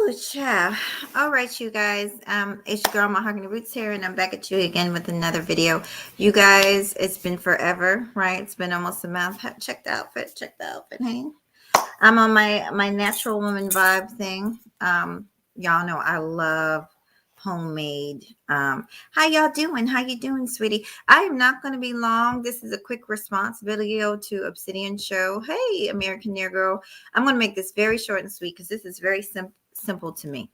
Ooh, child. All right, you guys. It's your girl Mahogany Roots here, and I'm back at you again with another video. You guys, it's been forever, right? It's been almost a month. Check the outfit. Check the outfit, hey. I'm on my natural woman vibe thing. Y'all know I love homemade. How y'all doing? How you doing, sweetie? I am not going to be long. This is a quick response video to Obsidian Show. Hey, American Negro. I'm going to make this very short and sweet because this is very simple to me.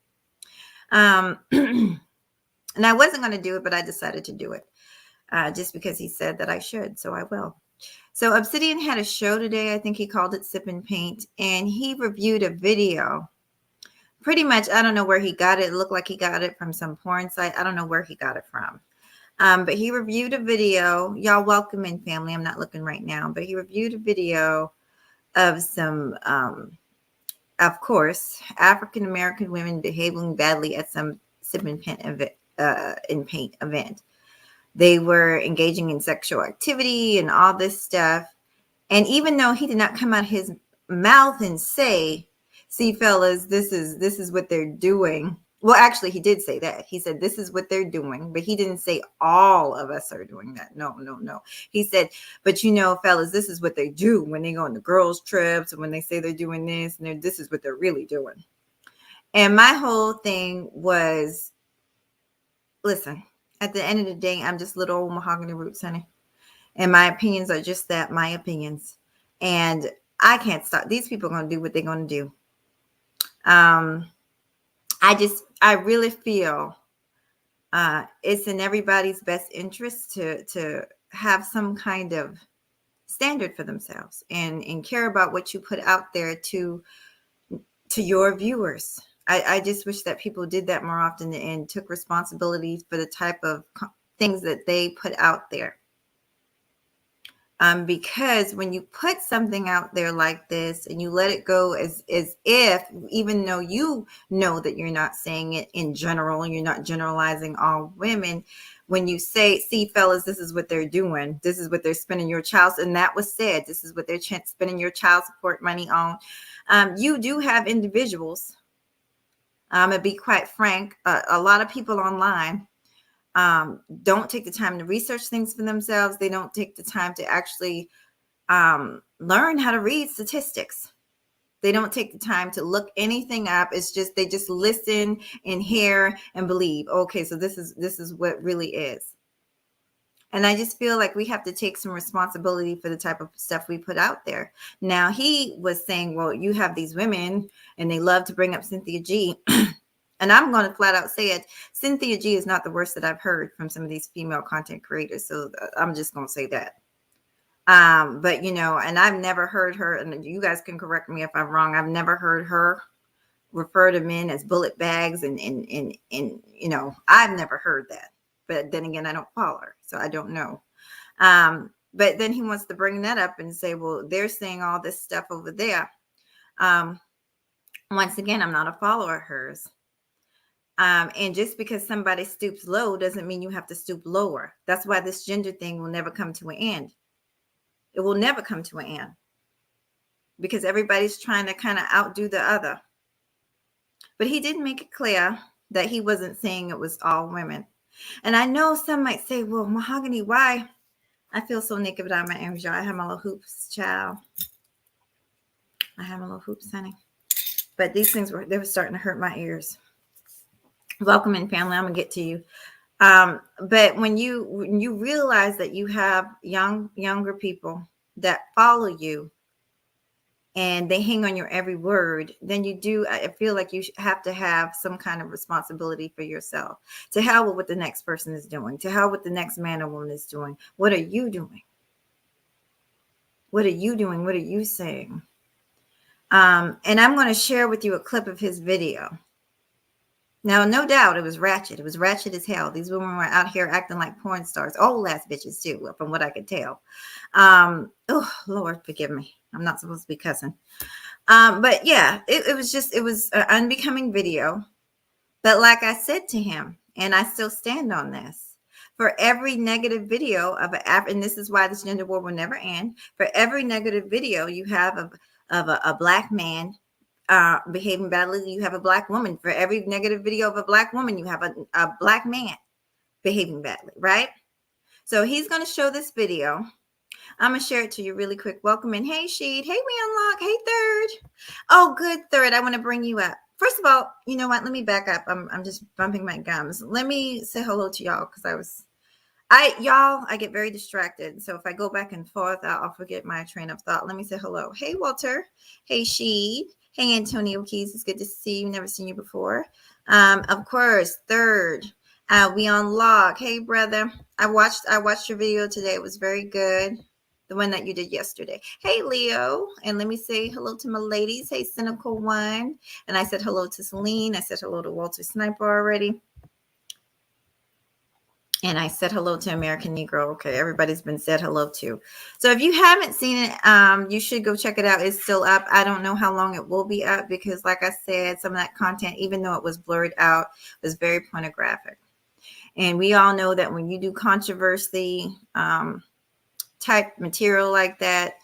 And I wasn't going to do it, but I decided to do it just because he said that I should, so I will. So Obsidian had a show today. I think he called it Sip and Paint, and he reviewed a video. Pretty much, I don't know where he got it. It looked like he got it from some porn site. I don't know where he got it from. But he reviewed a video. Y'all welcome in, family. I'm not looking right now, but he reviewed a video of some, of course, African-American women behaving badly at some Sip and Paint event. They were engaging in sexual activity and all this stuff. And even though he did not come out of his mouth and say, see, fellas, this is what they're doing. Well, actually, he did say that. He said, this is what they're doing. But he didn't say all of us are doing that. No. He said, but you know, fellas, this is what they do when they go on the girls' trips and when they say they're doing this. And this is what they're really doing. And my whole thing was, listen, at the end of the day, I'm just little old Mahogany Roots, honey. And my opinions are just that, my opinions. And I can't stop. These people are going to do what they're going to do. I really feel it's in everybody's best interest to have some kind of standard for themselves and care about what you put out there to your viewers. I just wish that people did that more often and took responsibility for the type of things that they put out there. Because when you put something out there like this and you let it go as if, even though you know that you're not saying it in general, you're not generalizing all women, when you say, see, fellas, this is what they're doing, this is what they're spending your child, and that was said, this is what they're spending your child support money on. You do have individuals, to be quite frank, a lot of people online don't take the time to research things for themselves. They don't take the time to actually learn how to read statistics. They don't take the time to look anything up. It's just they just listen and hear and believe. Okay, so this is what really is. And I just feel like we have to take some responsibility for the type of stuff we put out there. Now, he was saying, well, you have these women and they love to bring up Cynthia G. And I'm going to flat out say it. Cynthia G is not the worst that I've heard from some of these female content creators. So I'm just going to say that. But, you know, and I've never heard her, and you guys can correct me if I'm wrong. I've never heard her refer to men as bullet bags. And you know, I've never heard that. But then again, I don't follow her, so I don't know. But then he wants to bring that up and say, well, they're saying all this stuff over there. Once again, I'm not a follower of hers. And just because somebody stoops low doesn't mean you have to stoop lower. That's why this gender thing will never come to an end. It will never come to an end because everybody's trying to kind of outdo the other. But he did make it clear that he wasn't saying it was all women. And I know some might say, well, Mahogany, why? I feel so naked without my arms, y'all. I have my little hoops, child. I have my little hoops, honey. But these things they were starting to hurt my ears. Welcome in, family. I'm gonna get to you. But when you realize that you have younger people that follow you and they hang on your every word, then I feel like you have to have some kind of responsibility for yourself. To hell with what the next person is doing. To hell with the next man or woman is doing. What are you doing? What are you doing? What are you saying? And I'm going to share with you a clip of his video. Now, no doubt it was ratchet. It was ratchet as hell. These women were out here acting like porn stars. Old ass bitches too, from what I could tell. Oh, Lord, forgive me. I'm not supposed to be cussing. But yeah, it was an unbecoming video. But like I said to him, and I still stand on this, for every negative video of and this is why this gender war will never end. For every negative video you have of a black man behaving badly, you have a black woman. For every negative video of a black woman, you have a black man behaving badly, right? So he's going to show this video. I'm going to share it to you really quick. Welcome in. Hey, Sheed. Hey, We Unlock. Hey, Third. Oh, good, Third. I want to bring you up. First of all, you know what? Let me back up. I'm just bumping my gums. Let me say hello to y'all because I get very distracted. So if I go back and forth, I'll forget my train of thought. Let me say hello. Hey, Walter. Hey, Sheed. Hey, Antonio Keys. It's good to see you. Never seen you before. Of course, Third. We Unlock. Hey, brother. I watched your video today. It was very good. The one that you did yesterday. Hey, Leo. And let me say hello to my ladies. Hey, Cynical One. And I said hello to Celine. I said hello to Walter Sniper already. And I said hello to American Negro. Okay, everybody's been said hello to. So if you haven't seen it, you should go check it out. It's still up. I don't know how long it will be up because, like I said, some of that content, even though it was blurred out, was very pornographic. And we all know that when you do controversy type material like that,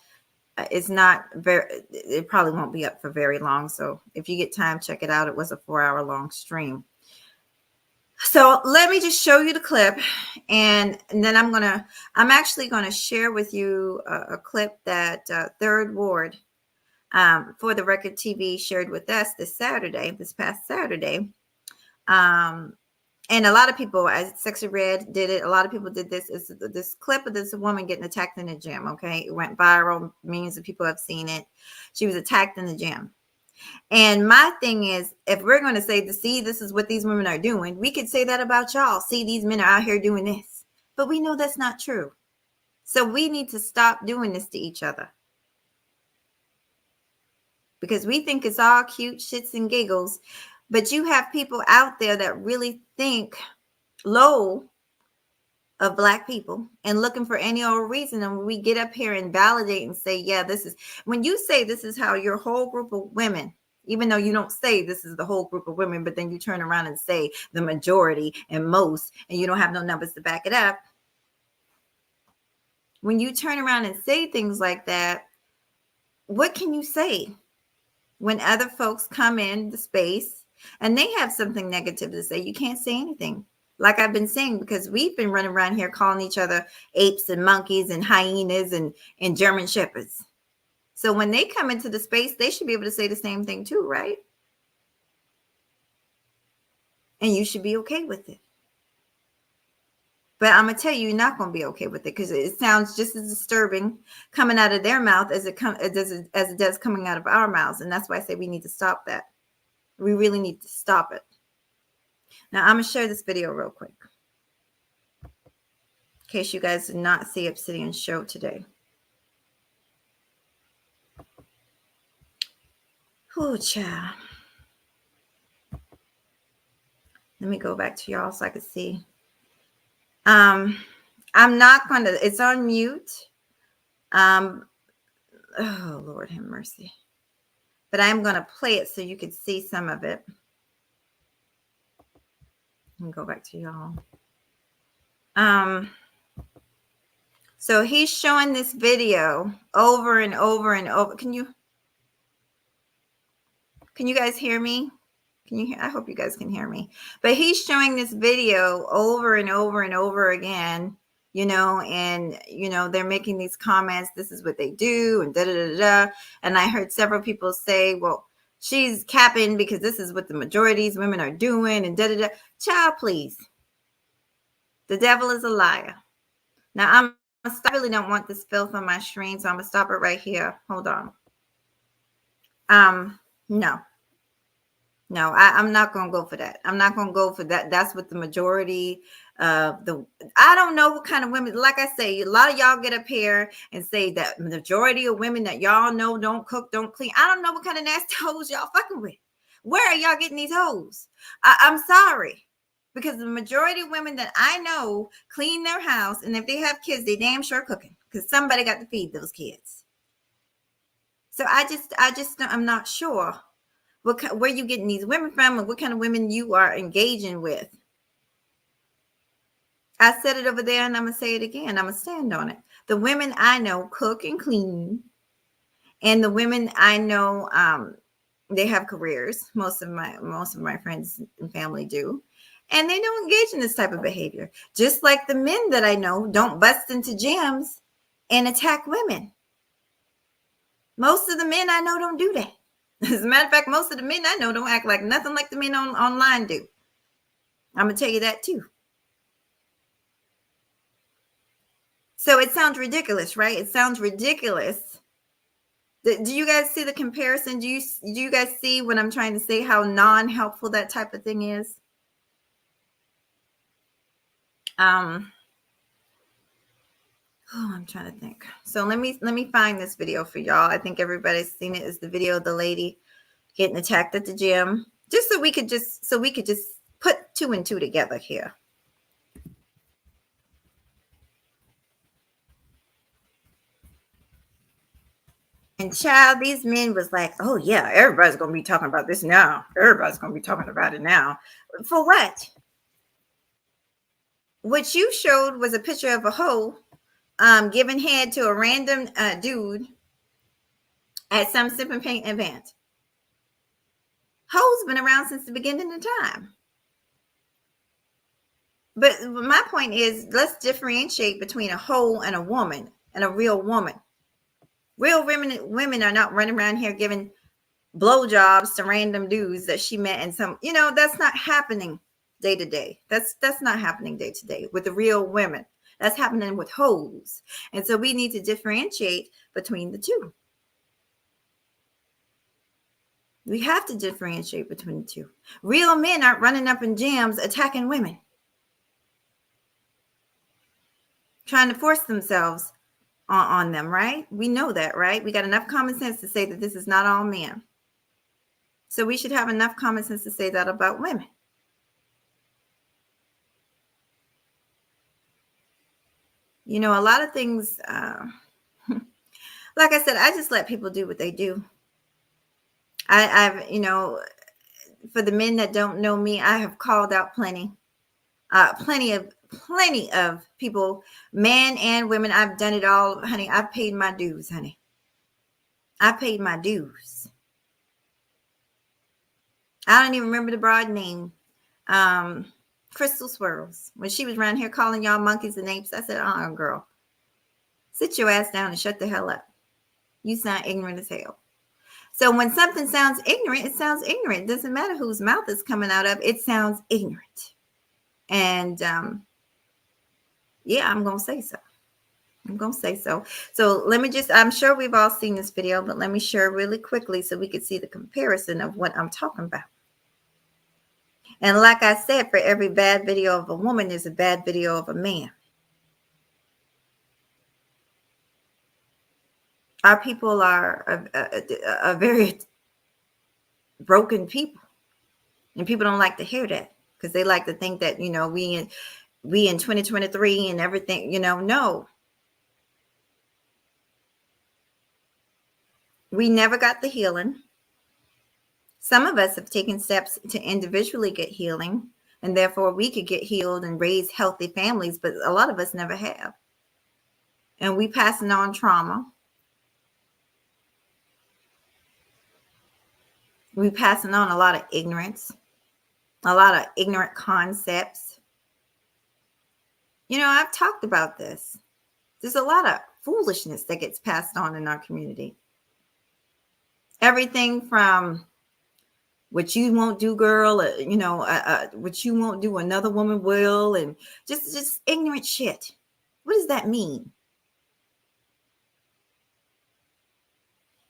it probably won't be up for very long. So if you get time, check it out. It was a 4-hour long stream. So let me just show you the clip, and then I'm actually going to share with you a clip that Third Ward for the Record TV shared with us this past Saturday. And a lot of people, as Sexy Red did it, a lot of people did this. Is this clip of this woman getting attacked in the gym? Okay, it went viral. Millions of people have seen it. She was attacked in the gym. And my thing is, if we're going to say, see, this is what these women are doing, we could say that about y'all. See, these men are out here doing this. But we know that's not true. So we need to stop doing this to each other. Because we think it's all cute shits and giggles. But you have people out there that really think low of Black people and looking for any old reason. And when we get up here and validate and say, yeah, when you say this is how your whole group of women, even though you don't say this is the whole group of women, but then you turn around and say the majority and most, and you don't have no numbers to back it up. When you turn around and say things like that, what can you say when other folks come in the space and they have something negative to say? You can't say anything. Like I've been saying, because we've been running around here calling each other apes and monkeys and hyenas and German shepherds. So when they come into the space, they should be able to say the same thing too, right? And you should be okay with it. But I'm going to tell you, you're not going to be okay with it because it sounds just as disturbing coming out of their mouth as it does coming out of our mouths. And that's why I say we need to stop that. We really need to stop it. Now, I'm going to share this video real quick in case you guys did not see Obsidian's show today. Oh, child. Let me go back to y'all so I can see. I'm not going to, it's on mute. Oh, Lord have mercy. But I'm going to play it so you can see some of it. Let me go back to y'all. So he's showing this video over and over and over. Can you guys hear me? I hope you guys can hear me. But he's showing this video over and over and over again, and, they're making these comments. This is what they do and da-da-da-da. And I heard several people say, well, she's capping because this is what the majority of these women are doing and da-da-da. Child, please. The devil is a liar. Now, I really don't want this filth on my screen, so I'm going to stop it right here. Hold on. No, I'm not going to go for that. I'm not going to go for that. That's what the majority of I don't know what kind of women, like I say, a lot of y'all get up here and say that the majority of women that y'all know don't cook, don't clean. I don't know what kind of nasty hoes y'all fucking with. Where are y'all getting these hoes? I'm sorry. Because the majority of women that I know clean their house. And if they have kids, they damn sure cooking. Because somebody got to feed those kids. So I'm not sure where you getting these women from and what kind of women you are engaging with. I said it over there and I'm going to say it again. I'm going to stand on it. The women I know cook and clean. And the women I know They have careers. Most of my friends and family do. And they don't engage in this type of behavior. Just like the men that I know don't bust into gyms and attack women. Most of the men I know don't do that. As a matter of fact, most of the men I know don't act like nothing like the men online do. I'm going to tell you that too. So it sounds ridiculous, right? It sounds ridiculous. Do you guys see the comparison? Do you guys see what I'm trying to say? How non-helpful that type of thing is? Oh, I'm trying to think. So let me find this video for y'all. I think everybody's seen it. It's the video of the lady getting attacked at the gym. Just so we could just put two and two together here. And child, these men was like, oh yeah, everybody's gonna be talking about this now. Everybody's gonna be talking about it now. For what? What you showed was a picture of a hoe giving head to a random dude at some sip and paint event. Hoes been around since the beginning of time. But my point is, let's differentiate between a hoe and a woman and a real woman. Real women are not running around here giving blowjobs to random dudes that she met in some, that's not happening day to day. That's not happening day to day with the real women. That's happening with hoes. And so we need to differentiate between the two. We have to differentiate between the two. Real men aren't running up in gyms attacking women, trying to force themselves on them, right? We know that, right? We got enough common sense to say that this is not all men. So we should have enough common sense to say that about women. A lot of things, like I said, I just let people do what they do. I've, for the men that don't know me, I have called out plenty of people, men and women. I've done it all, honey. I've paid my dues, honey. I paid my dues. I don't even remember the broadening. Crystal Swirls, when she was around here calling y'all monkeys and apes, I said, girl, sit your ass down and shut the hell up. You sound ignorant as hell. So when something sounds ignorant, it sounds ignorant. It doesn't matter whose mouth it's coming out of. It sounds ignorant. And yeah, I'm going to say so. So let me I'm sure we've all seen this video, but let me share really quickly so we could see the comparison of what I'm talking about. And like I said, for every bad video of a woman, there's a bad video of a man. Our people are a very broken people. And people don't like to hear that because they like to think that, we in 2023 and everything, no. We never got the healing. Some of us have taken steps to individually get healing, and therefore we could get healed and raise healthy families, but a lot of us never have. And we passing on trauma. We passing on a lot of ignorance, a lot of ignorant concepts. I've talked about this. There's a lot of foolishness that gets passed on in our community. Everything from what you won't do, girl, what you won't do, another woman will, and just ignorant shit. What does that mean?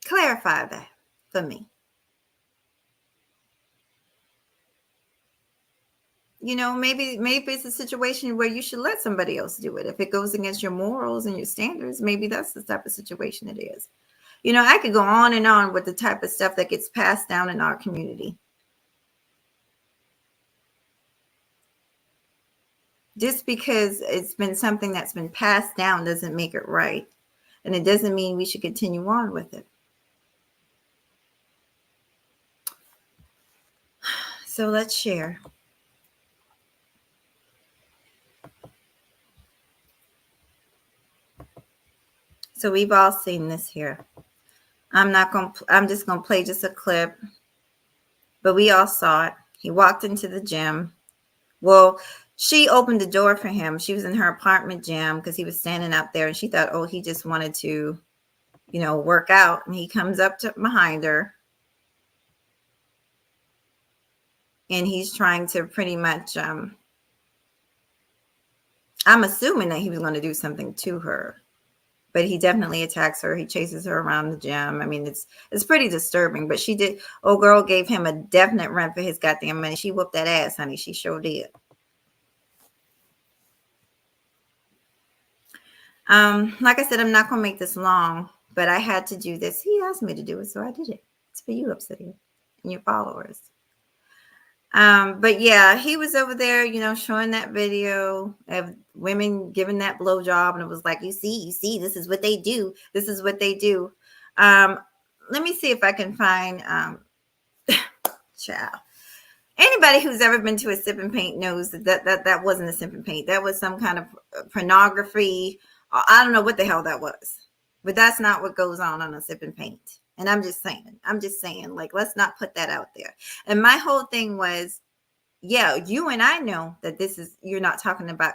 Clarify that for me. Maybe it's a situation where you should let somebody else do it. If it goes against your morals and your standards, maybe that's the type of situation it is. I could go on and on with the type of stuff that gets passed down in our community. Just because it's been something that's been passed down doesn't make it right. And it doesn't mean we should continue on with it. So let's share. So we've all seen this here. I'm just going to play just a clip. but we all saw it. He walked into the gym. Well, she opened the door for him. She was in her apartment gym because he was standing out there, and she thought, oh, he just wanted to, work out. And he comes up to behind her, and he's trying to pretty much, I'm assuming that he was going to do something to her, but he definitely attacks her. He chases her around the gym. I mean, it's pretty disturbing, but old girl gave him a definite run for his goddamn money. She whooped that ass, honey. She sure did. Like I said, I'm not going to make this long, but I had to do this. He asked me to do it, so I did it. It's for you, Obsidian, and your followers. But yeah, he was over there, showing that video of women giving that blowjob, and it was like, you see, this is what they do. This is what they do. Let me see if I can find, child. Anybody who's ever been to a sip and paint knows that wasn't a sip and paint. That was some kind of pornography. I don't know what the hell that was, but that's not what goes on a sip and paint. And I'm just saying, like, let's not put that out there. And my whole thing was, yeah, you and I know that you're not talking about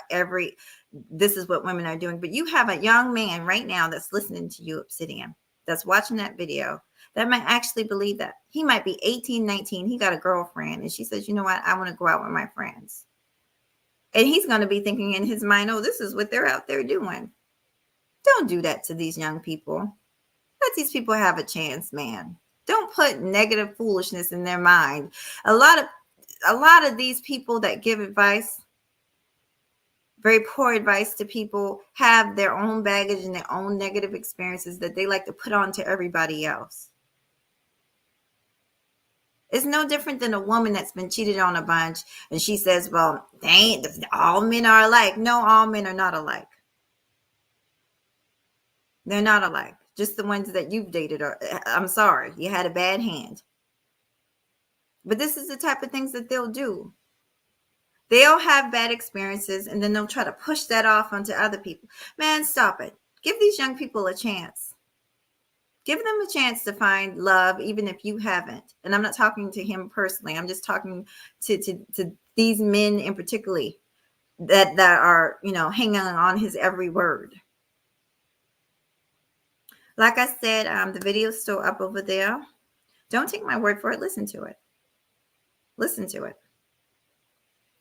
this is what women are doing, but you have a young man right now that's listening to you, Obsidian, that's watching that video, that might actually believe that. He might be 18, 19. He got a girlfriend, and she says, you know what? I want to go out with my friends. And he's going to be thinking in his mind, oh, this is what they're out there doing. Don't do that to these young people. Let these people have a chance, man. Don't put negative foolishness in their mind. A lot of these people that give advice, very poor advice to people, have their own baggage and their own negative experiences that they like to put on to everybody else. It's no different than a woman that's been cheated on a bunch, and she says, well, all men are alike. No, all men are not alike. They're not alike. Just the ones that you've dated I'm sorry, you had a bad hand. But this is the type of things that they'll do. They'll have bad experiences, and then they'll try to push that off onto other people. Man, stop it. Give these young people a chance. Give them a chance to find love, even if you haven't. And I'm not talking to him personally. I'm just talking to these men in particular that are, hanging on his every word. Like I said, the video is still up over there. Don't take my word for it. Listen to it. Listen to it.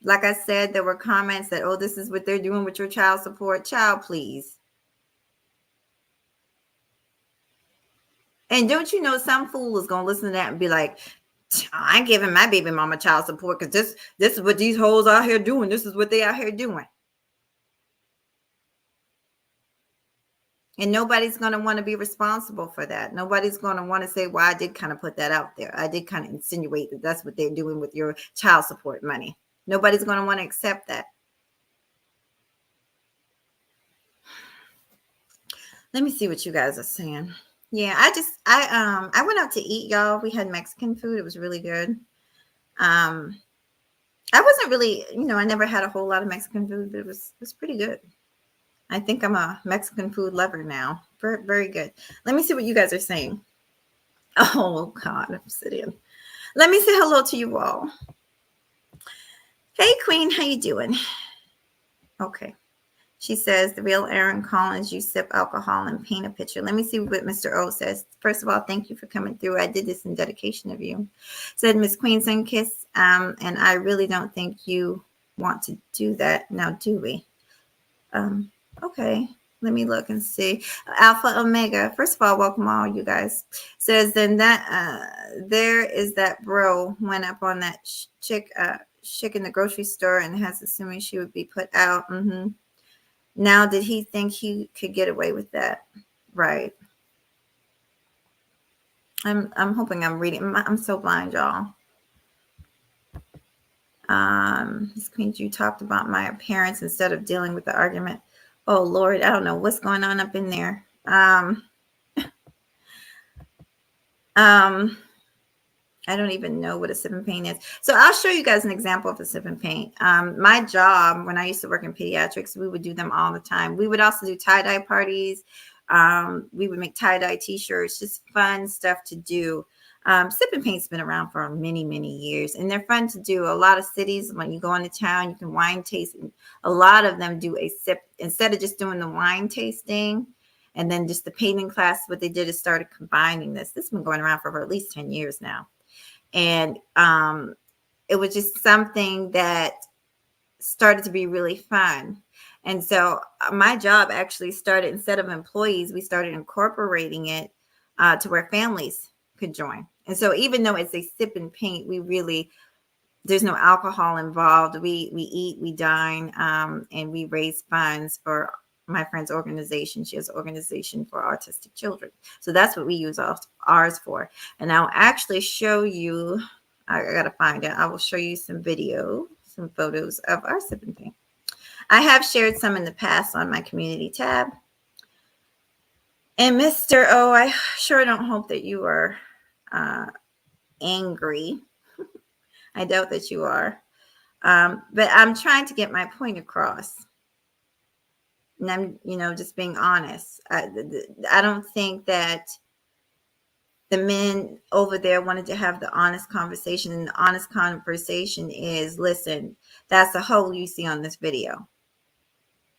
Like I said, there were comments that, oh, this is what they're doing with your child support. Child, please. And don't you know some fool is going to listen to that and be like, I ain't giving my baby mama child support because this is what these hoes out here doing. This is what they out here doing. And nobody's going to want to be responsible for that. Nobody's going to want to say, well, I did kind of put that out there. I did kind of insinuate that that's what they're doing with your child support money. Nobody's going to want to accept that. Let me see what you guys are saying. Yeah, I went out to eat, y'all. We had Mexican food. It was really good. I wasn't really, I never had a whole lot of Mexican food, but it was pretty good. I think I'm a Mexican food lover now. Very, very good. Let me see what you guys are saying. Oh, God, Obsidian. Let me say hello to you all. Hey, Queen, how you doing? Okay. She says, the real Aaron Collins, you sip alcohol and paint a picture. Let me see what Mr. O says. First of all, thank you for coming through. I did this in dedication of you. Said Miss Queen Sunkiss, and I really don't think you want to do that now, do we? Okay, let me look and see. Alpha Omega. First of all, welcome all you guys. Says then that there is that bro went up on that chick in the grocery store and has assuming she would be put out. Now, did he think he could get away with that? Right. I'm hoping I'm reading. I'm so blind, y'all. Miss Queen, you talked about my appearance instead of dealing with the argument. Oh, Lord, I don't know what's going on up in there. I don't even know what a sip and paint is. So I'll show you guys an example of a sip and paint. My job, when I used to work in pediatrics, we would do them all the time. We would also do tie-dye parties. We would make tie-dye t-shirts, just fun stuff to do. Sipping paint's been around for many, many years, and they're fun to do. A lot of cities, when you go into town, you can wine taste. And a lot of them do a sip instead of just doing the wine tasting and then just the painting class. What they did is started combining this. This has been going around for at least 10 years now, and it was just something that started to be really fun. And so my job actually started, instead of employees, we started incorporating it to where families could join. And so even though it's a sip and paint, there's no alcohol involved. We eat, we dine, and we raise funds for my friend's organization. She has an organization for autistic children. So that's what we use ours for. And I'll actually show you, I got to find it. I will show you some photos of our sip and paint. I have shared some in the past on my community tab. And Mr. O, I sure don't hope that you are angry. I doubt that you are. But I'm trying to get my point across. And I'm, just being honest. I don't think that the men over there wanted to have the honest conversation. And the honest conversation is, listen, that's a hoe you see on this video.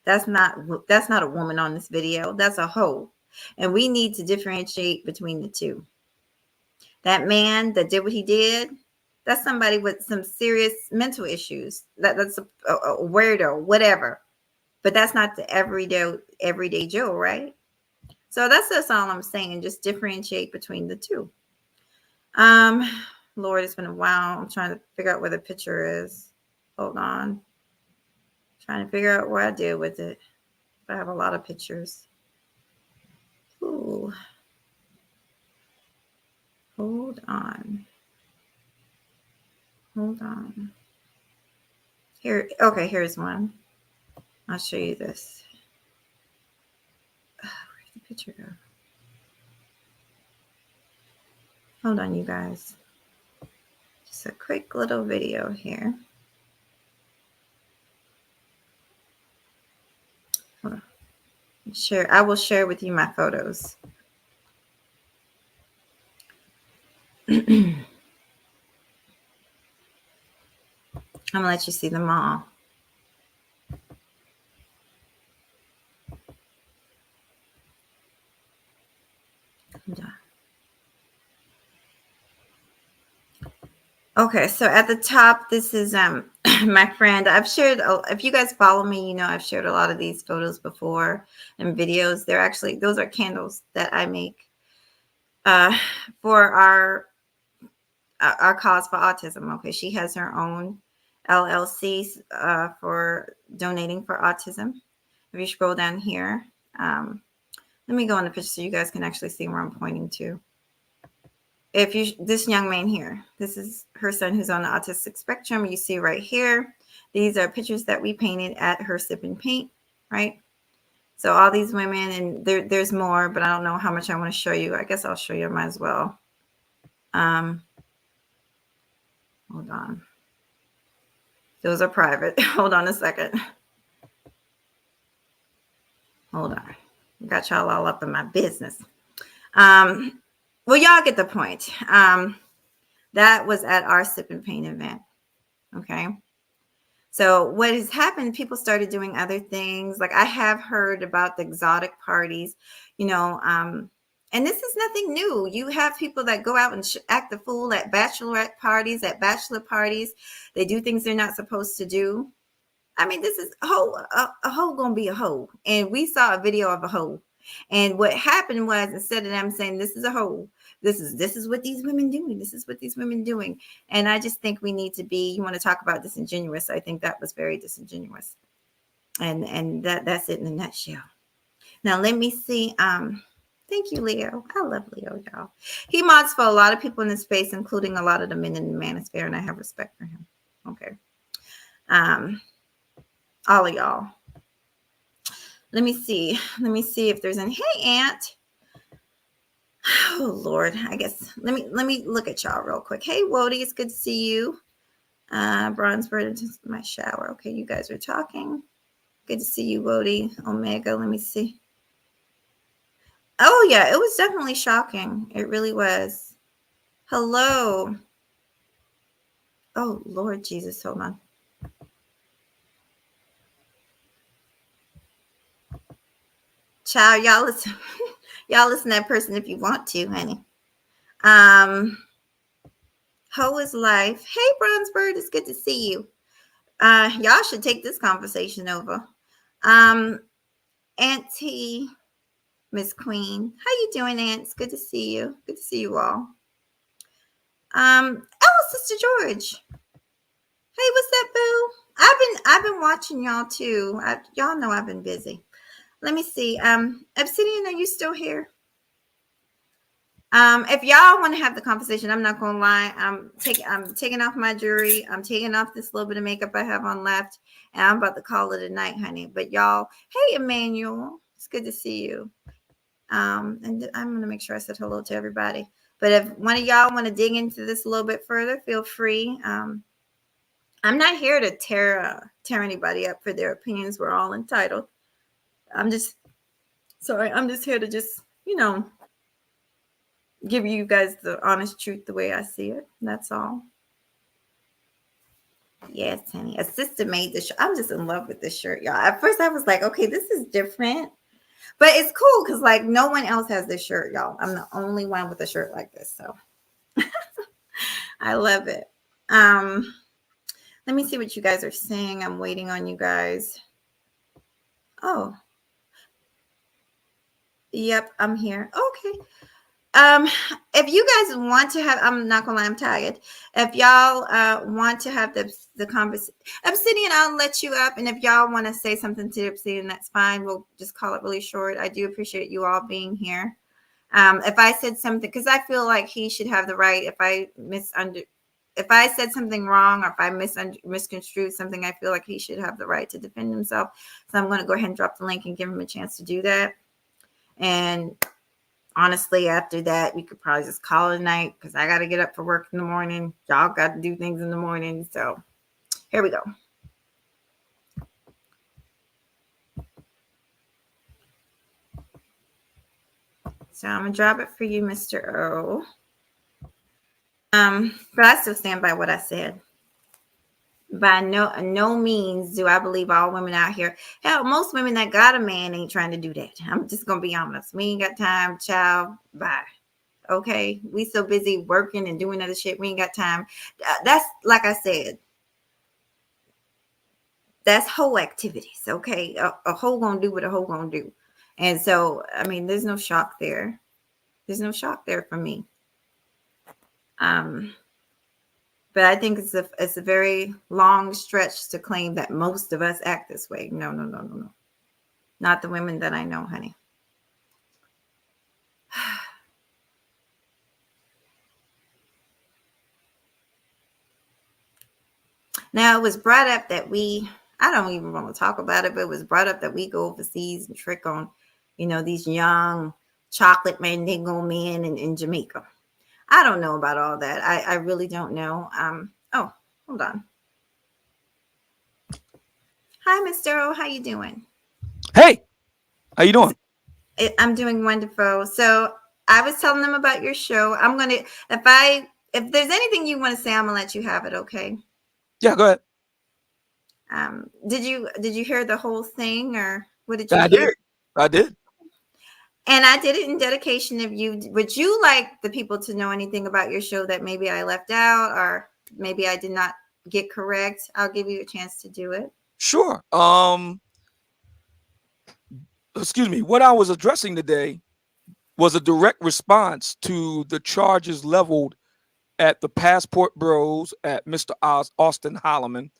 That's not a woman on this video. That's a hoe. And we need to differentiate between the two. That man that did what he did, that's somebody with some serious mental issues. That's a weirdo, whatever. But that's not the everyday Joe, right? So that's all I'm saying. Just differentiate between the two. Lord, it's been a while. I'm trying to figure out where the picture is. Hold on. Trying to figure out what I did with it. I have a lot of pictures. Ooh. Hold on. Here, okay, here's one. I'll show you this. Where'd the picture go? Hold on, you guys. Just a quick little video here. Hold on. I will share with you my photos. I'm gonna let you see them all. Okay, so at the top, this is my friend. I've shared, if you guys follow me, I've shared a lot of these photos before and videos. Those are candles that I make for our cause for autism. Okay, she has her own LLC for donating for autism. If you scroll down here, let me go on the picture so you guys can actually see where I'm pointing to. This young man here, this is her son who's on the autistic spectrum. You see right here, these are pictures that we painted at her sip and paint, right? So all these women, and there's more, but I don't know how much I want to show you. I guess I'll show you them as well. Hold on. Those are private. Hold on a second. Hold on. Got y'all all up in my business. Well, y'all get the point. That was at our sip and paint event. Okay. So what has happened, people started doing other things. Like I have heard about the exotic parties, and this is nothing new. You have people that go out and act the fool at bachelorette parties, at bachelor parties. They do things they're not supposed to do. I mean, this is a hoe gonna be a hoe. And we saw a video of a hoe. And what happened was, instead of them saying this is a hoe, this is what these women doing. This is what these women doing. And I just think we need to be, you want to talk about disingenuous. I think that was very disingenuous. And that's it in a nutshell. Now let me see. Thank you, Leo. I love Leo, y'all. He mods for a lot of people in the space, including a lot of the men in the manosphere, and I have respect for him. Okay. All of y'all. Let me see if there's any. Hey, Aunt. Oh Lord, I guess let me look at y'all real quick. Hey, Wody, it's good to see you. Bronze bird into my shower. Okay, you guys are talking. Good to see you, Wody. Omega. Let me see. Oh yeah, it was definitely shocking. It really was. Hello. Oh, Lord Jesus, hold on. Child, y'all listen. Y'all listen to that person if you want to, honey. How is life? Hey, Brunsburg, it's good to see you. Y'all should take this conversation over. Auntie Miss Queen, how you doing, Aunts? Good to see you. Good to see you all. Oh, Sister George. Hey, what's that, boo? I've been watching y'all too. Y'all know I've been busy. Let me see. Obsidian, are you still here? If y'all want to have the conversation, I'm not gonna lie. I'm taking off my jewelry. I'm taking off this little bit of makeup I have on left, and I'm about to call it a night, honey. But y'all, hey, Emmanuel, it's good to see you. And I'm gonna make sure I said hello to everybody. But if one of y'all want to dig into this a little bit further, feel free. I'm not here to tear anybody up for their opinions. We're all entitled. I'm just here to just give you guys the honest truth the way I see it. That's all. Yes, honey. A sister made this shirt. I'm just in love with this shirt, y'all. At first I was like, okay, this is different. But it's cool because like no one else has this shirt, y'all. I'm the only one with a shirt like this. So I love it. Let me see what you guys are saying. I'm waiting on you guys. Oh. Yep, I'm here. Okay. If you guys want to have, I'm not gonna lie, I'm tired. If y'all want to have the conversation, Obsidian, I'll let you up. And if y'all want to say something to Obsidian, that's fine. We'll just call it really short. I do appreciate you all being here. If I said something, because I feel like he should have the right. If I said something wrong or if I misconstrued something, I feel like he should have the right to defend himself. So I'm going to go ahead and drop the link and give him a chance to do that. And honestly, after that, we could probably just call it a night because I got to get up for work in the morning. Y'all got to do things in the morning. So here we go. So I'm going to drop it for you, Mr. O. But I still stand by what I said. By no means do I believe all women out here. Hell, most women that got a man ain't trying to do that. I'm just going to be honest. We ain't got time, child. Bye. Okay, we so busy working and doing other shit. We ain't got time. That's like I said. That's hoe activities. Okay, a hoe gonna do what a hoe gonna do, and so I mean, there's no shock there. There's no shock there for me. But I think it's a very long stretch to claim that most of us act this way. No. Not the women that I know, honey. Now, it was brought up that I don't even want to talk about it, but it was brought up that we go overseas and trick on, these young chocolate mandingo men in Jamaica. I don't know about all that. I really don't know. Oh, hold on. Hi, Mr. O. How you doing? Hey, how you doing? I'm doing wonderful. So I was telling them about your show. I'm gonna if there's anything you want to say, I'm gonna let you have it. Okay. Yeah, go ahead. Did you hear the whole thing, or what did you I hear? did. I did. And I did it in dedication of you. Would you like the people to know anything about your show that maybe I left out, or maybe I did not get correct? I'll give you a chance to do it. Sure. Excuse me. What I was addressing today was a direct response to the charges leveled at the passport bureaus at Mr. Austin Holloman,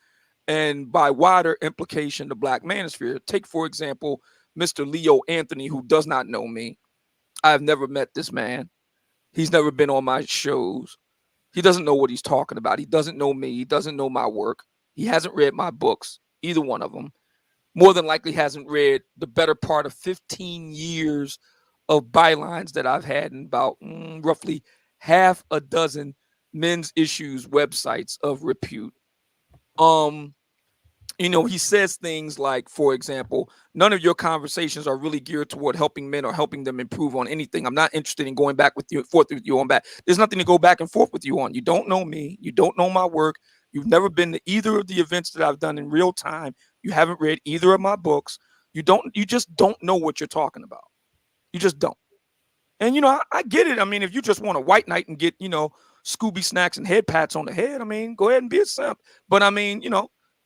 and by wider implication, the Black Manosphere. Take, for example, Mr. Leo Anthony, who does not know me. I've never met this man. He's never been on my shows. He doesn't know what he's talking about. He doesn't know me. He doesn't know my work. He hasn't read my books, either one of them. More than likely hasn't read the better part of 15 years of bylines that I've had in about roughly half a dozen men's issues websites of repute. he says things like, for example, none of your conversations are really geared toward helping men or helping them improve on anything. I'm not interested in going back with you, forth with you on that. There's nothing to go back and forth with you on. You don't know me. You don't know my work. You've never been to either of the events that I've done in real time. You haven't read either of my books. You just don't know what you're talking about. You just don't. And I get it. I mean, if you just want a white night and get, Scooby snacks and head pats on the head, I mean, go ahead and be a simp. But I mean,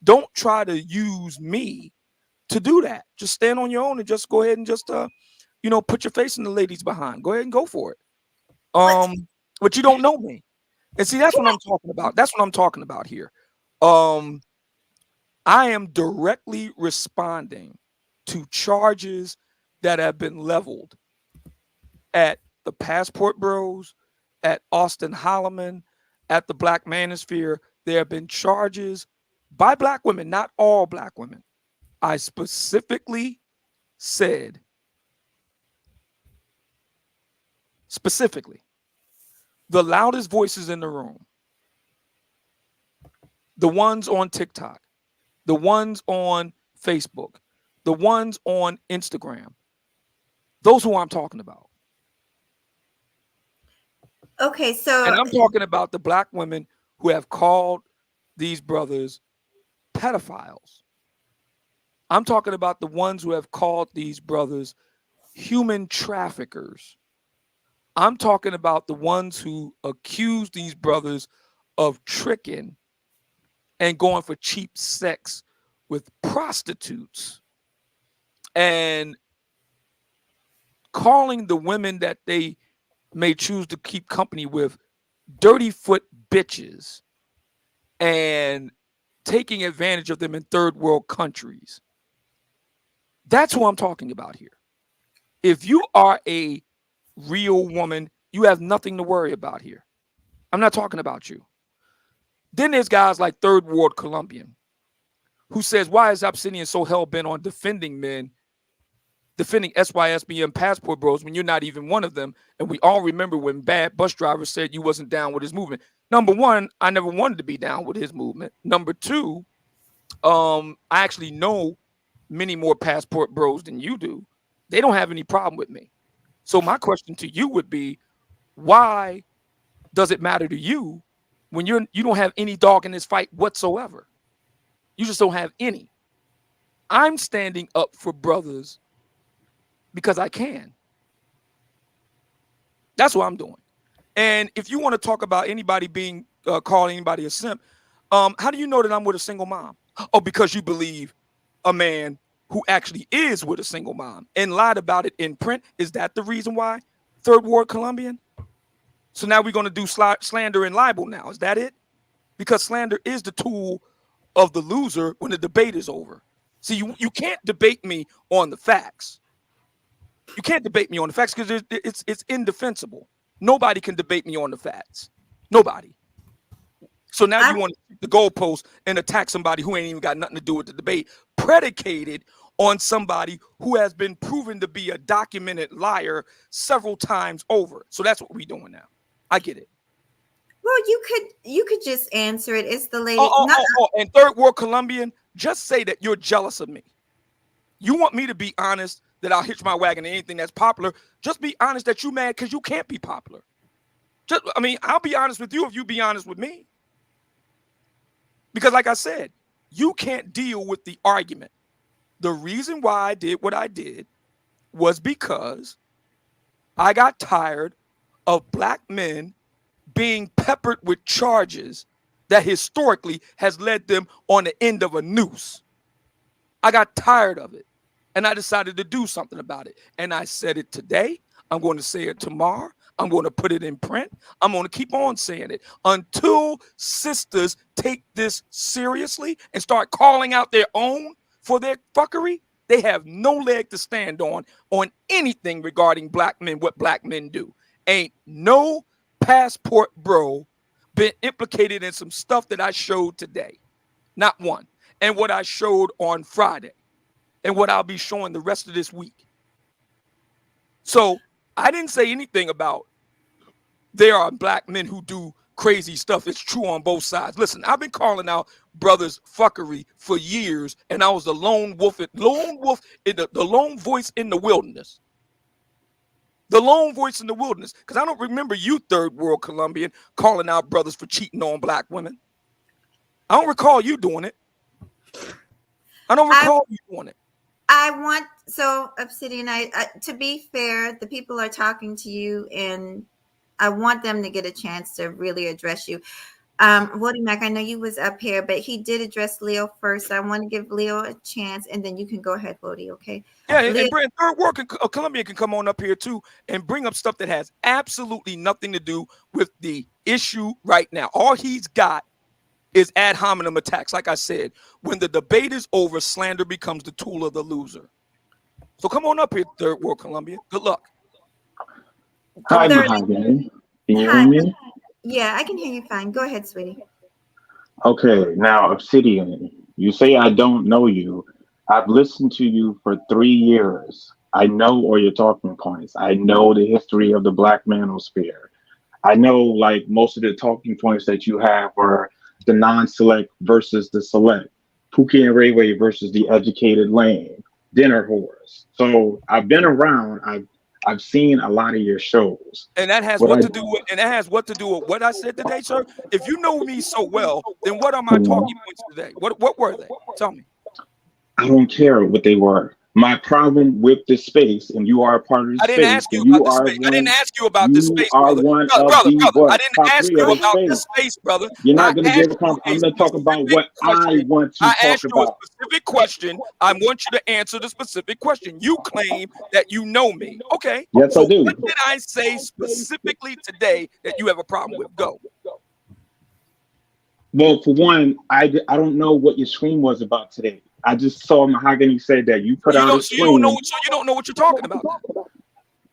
don't try to use me to do that. Just stand on your own and just go ahead and just put your face in the ladies behind. Go ahead and go for it. What? But you don't know me. And see, that's what I'm talking about. That's what I'm talking about here. Um, I am directly responding to charges that have been leveled at the Passport Bros, at Austin Holloman, at the Black Manosphere. There have been charges by Black women, not all Black women. I specifically said, the loudest voices in the room, the ones on TikTok, the ones on Facebook, the ones on Instagram, those who I'm talking about. Okay, so And I'm talking about the Black women who have called these brothers pedophiles. I'm talking about the ones who have called these brothers human traffickers. I'm talking about the ones who accuse these brothers of tricking and going for cheap sex with prostitutes and calling the women that they may choose to keep company with dirty foot bitches and taking advantage of them in third world countries. That's who I'm talking about here. If you are a real woman, you have nothing to worry about here. I'm not talking about you. Then there's guys like Third Ward Colombian who says, why is Obsidian so hell-bent on defending men, defending SYSBM Passport Bros when you're not even one of them? And we all remember when bad bus drivers said you wasn't down with his movement. Number one, I never wanted to be down with his movement. Number two, I actually know many more Passport Bros than you do. They don't have any problem with me. So my question to you would be, why does it matter to you when you don't have any dog in this fight whatsoever? You just don't have any. I'm standing up for brothers because I can. That's what I'm doing. And if you want to talk about anybody being called anybody a simp, how do you know that I'm with a single mom? Oh, because you believe a man who actually is with a single mom and lied about it in print. Is that the reason why? Third Ward Colombian? So now we're going to do slander and libel now. Is that it? Because slander is the tool of the loser when the debate is over. See, you can't debate me on the facts. You can't debate me on the facts because it's indefensible. Nobody can debate me on the facts. Nobody. So now you want to keep the goalpost and attack somebody who ain't even got nothing to do with the debate, predicated on somebody who has been proven to be a documented liar several times over. So that's what we're doing now. I get it. well, you could just answer it. It's the lady. And Third World Colombian, just say that you're jealous of me. You want me to be honest that I'll hitch my wagon to anything that's popular. Just be honest that you mad because you can't be popular. I'll be honest with you if you be honest with me. Because like I said, you can't deal with the argument. The reason why I did what I did was because I got tired of Black men being peppered with charges that historically has led them on the end of a noose. I got tired of it. And I decided to do something about it. And I said it today. I'm going to say it tomorrow. I'm going to put it in print. I'm going to keep on saying it until sisters take this seriously and start calling out their own for their fuckery. They have no leg to stand on anything regarding Black men, what Black men do. Ain't no passport bro been implicated in some stuff that I showed today. Not one. And what I showed on Friday. And what I'll be showing the rest of this week. So I didn't say anything about there are Black men who do crazy stuff. It's true on both sides. Listen, I've been calling out brothers' fuckery for years, and I was the lone wolf in the lone voice in the wilderness. The lone voice in the wilderness. Because I don't remember you, third world Colombian, calling out brothers for cheating on black women. I don't recall you doing it. I don't recall you doing it. Obsidian, to be fair, the people are talking to you, and I want them to get a chance to really address you. Woody Mac, I know you was up here, but he did address Leo first. So I want to give Leo a chance, and then you can go ahead, Woody, okay? Yeah, Leo, and Brent, third world Colombian can come on up here too and bring up stuff that has absolutely nothing to do with the issue right now. All he's got is ad hominem attacks. Like I said, when the debate is over, slander becomes the tool of the loser. So come on up here, third world Colombian. Good luck. Hi, Mahogany. Can you hear me? Yeah, I can hear you fine. Go ahead, sweetie. Okay, now Obsidian, you say I don't know you. I've listened to you for 3 years. I know all your talking points. I know the history of the Black manosphere. I know like most of the talking points that you have were the non-select versus the select, Pookie and Ray Ray versus the educated lane, dinner whores. So I've been around. I've seen a lot of your shows. And that has what to do with what I said today, sir. If you know me so well, then what are my talking points today? What were they? Tell me. I don't care what they were. My problem with the space, and you are a part of the space. I didn't ask you about the space. I didn't ask you about the space, brother. Brother, I didn't ask you about the space, brother. You're not going to give a comment. I'm going to talk about what I want to talk about. I asked you a specific question. I want you to answer the specific question. You claim that you know me. Okay. Yes, I do. What did I say specifically today that you have a problem with? Go. Well, for one, I don't know what your stream was about today. I just saw Mahogany said that you put out a stream. You don't know what you're talking about.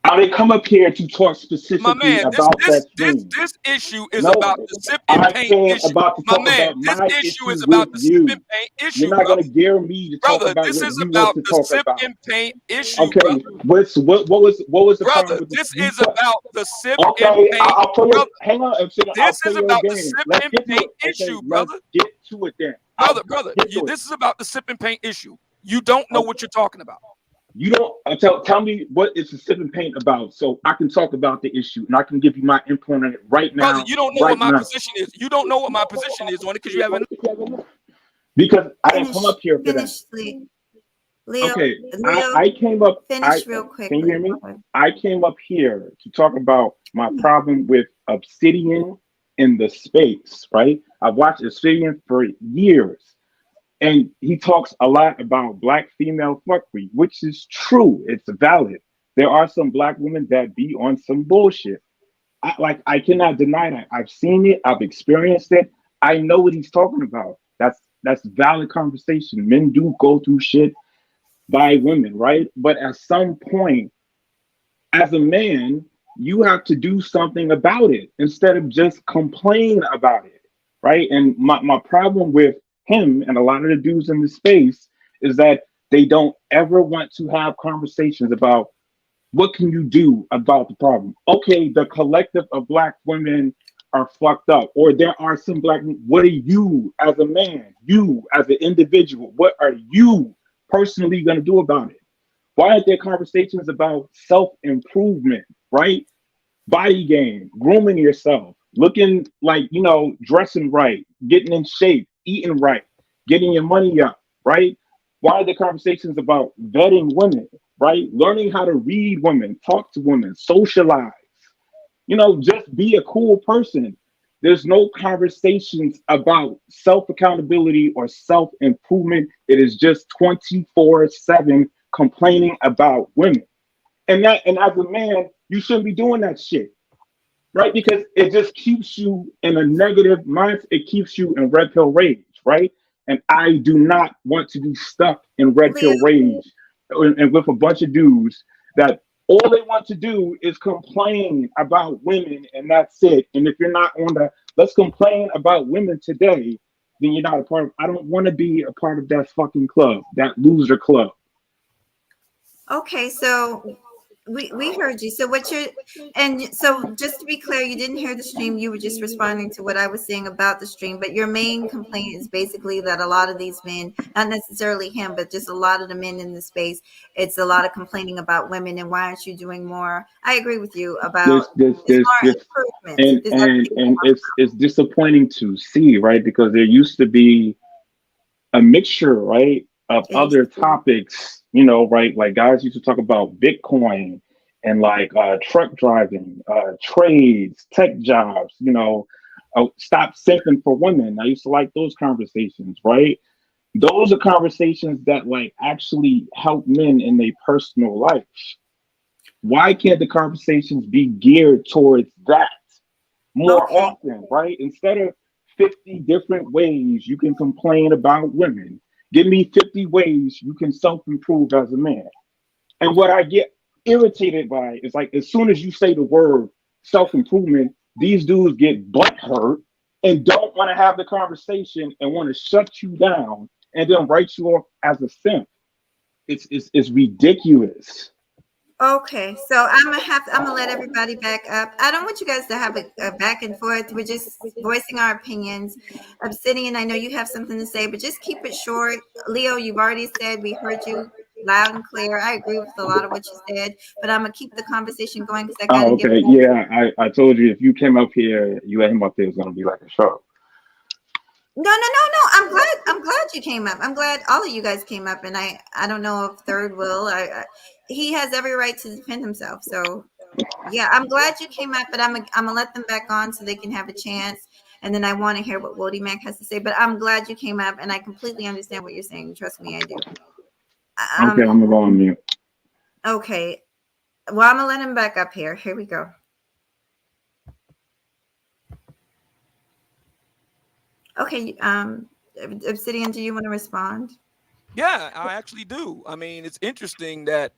I didn't come up here to talk specifically about that stream. This issue is about the sip and paint issue. This issue is about the sip and paint issue. You're not going to dare me to talk about this is about the sip and paint issue. Okay, what was the problem with this is about the sip and paint. Hang on, this is about the sip and paint issue, brother. Get to it then. Brother, this is about the sip and paint issue. You don't know what you're talking about. You don't tell me what is the sip and paint about, so I can talk about the issue and I can give you my input on it right now. Brother, you don't know what my position is. You don't know what my position is on it because you haven't. Because I didn't come up here for that. Leo, okay, Leo, I came up. Finish real quick. Can you hear me? I came up here to talk about my problem with Obsidian in the space. Right? I've watched Obsidian for years. And he talks a lot about Black female fuckery, which is true. It's valid. There are some Black women that be on some bullshit. I cannot deny that. I've seen it. I've experienced it. I know what he's talking about. That's valid conversation. Men do go through shit by women, right? But at some point, as a man, you have to do something about it instead of just complain about it, right? And my problem with him and a lot of the dudes in the space is that they don't ever want to have conversations about what can you do about the problem. Okay, the collective of Black women are fucked up, or there are some Black men. What are you as a man, you as an individual, what are you personally going to do about it? Why aren't there conversations about self-improvement, right? Body game, grooming yourself, looking like, dressing right, getting in shape, eating right, getting your money up, right? Why are there conversations about vetting women, right? Learning how to read women, talk to women, socialize, just be a cool person. There's no conversations about self-accountability or self-improvement. It is just 24/7 complaining about women. And as a man, you shouldn't be doing that shit. Right? Because it just keeps you in a negative mindset. It keeps you in red pill rage, right? And I do not want to be stuck in red pill rage and with a bunch of dudes that all they want to do is complain about women, and that's it. And if you're not on the let's complain about women today, then you're not a part of. I don't want to be a part of that fucking club, that loser club. Okay, so We heard you. So what you're, and so just to be clear, you didn't hear the stream. You were just responding to what I was saying about the stream. But your main complaint is basically that a lot of these men, not necessarily him, but just a lot of the men in the space, it's a lot of complaining about women and why aren't you doing more? I agree with you about it's more This, improvements. There's other things and it's disappointing to see, right? Because there used to be a mixture, right, of it used other to be. topics, right? Like guys used to talk about Bitcoin and like truck driving, trades, tech jobs, stop simping for women. I used to like those conversations, right? Those are conversations that like actually help men in their personal life. Why can't the conversations be geared towards that more Okay. often, right? Instead of 50 different ways you can complain about women, give me 50 ways you can self improve as a man. And what I get irritated by is like, as soon as you say the word self improvement, these dudes get butt hurt and don't want to have the conversation and want to shut you down and then write you off as a simp. It's ridiculous. Okay, so I'm gonna let everybody back up. I don't want you guys to have a back and forth. We're just voicing our opinions. Obsidian, I know you have something to say, but just keep it short. Leo, you've already said we heard you loud and clear. I agree with a lot of what you said, but I'm gonna keep the conversation going because I gotta Oh, get okay. back. Yeah, I told you if you came up here, you let him up there, it's gonna be like a show. No, no, no, no. I'm glad you came up. I'm glad all of you guys came up, and I don't know if Third will. He has every right to defend himself. So yeah, I'm glad you came up, but I'm gonna let them back on so they can have a chance. And then I want to hear what Wody Mac has to say. But I'm glad you came up, and I completely understand what you're saying. Trust me, I do. Okay, Um. I'm gonna go on mute. Okay. Well, I'm gonna let him back up here. Here we go. Okay. Obsidian, do you want to respond? Yeah, I actually do. I mean, it's interesting that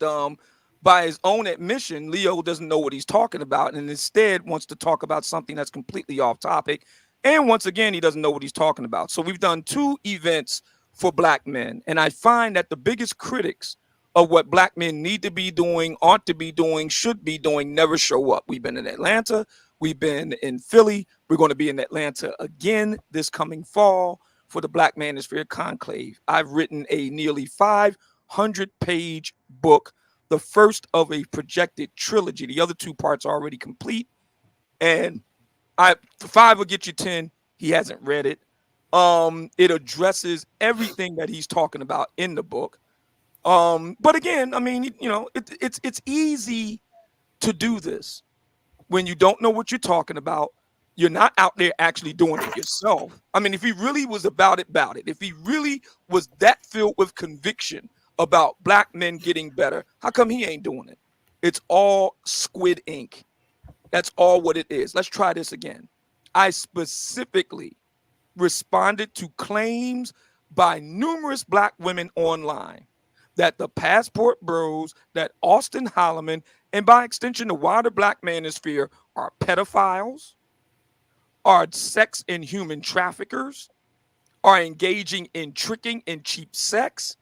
by his own admission, Leo doesn't know what he's talking about and instead wants to talk about something that's completely off topic. And once again, he doesn't know what he's talking about. So we've done two events for black men. And I find that the biggest critics of what black men need to be doing, ought to be doing, should be doing, never show up. We've been in Atlanta. We've been in Philly. We're going to be in Atlanta again this coming fall for the Black Manosphere Conclave. I've written a nearly 500-page book, the first of a projected trilogy. The other two parts are already complete, and five will get you 10. He hasn't read it. It addresses everything that he's talking about in the book. But again, I mean, it's easy to do this when you don't know what you're talking about. You're not out there actually doing it yourself. I mean, if he really was about it, if he really was that filled with conviction about black men getting better, how come he ain't doing it? It's all squid ink. That's all what it is. Let's try this again. I specifically responded to claims by numerous black women online that the passport bros, that Austin Holloman, and by extension the wider black manosphere are pedophiles, are sex and human traffickers, are engaging in tricking and cheap sex,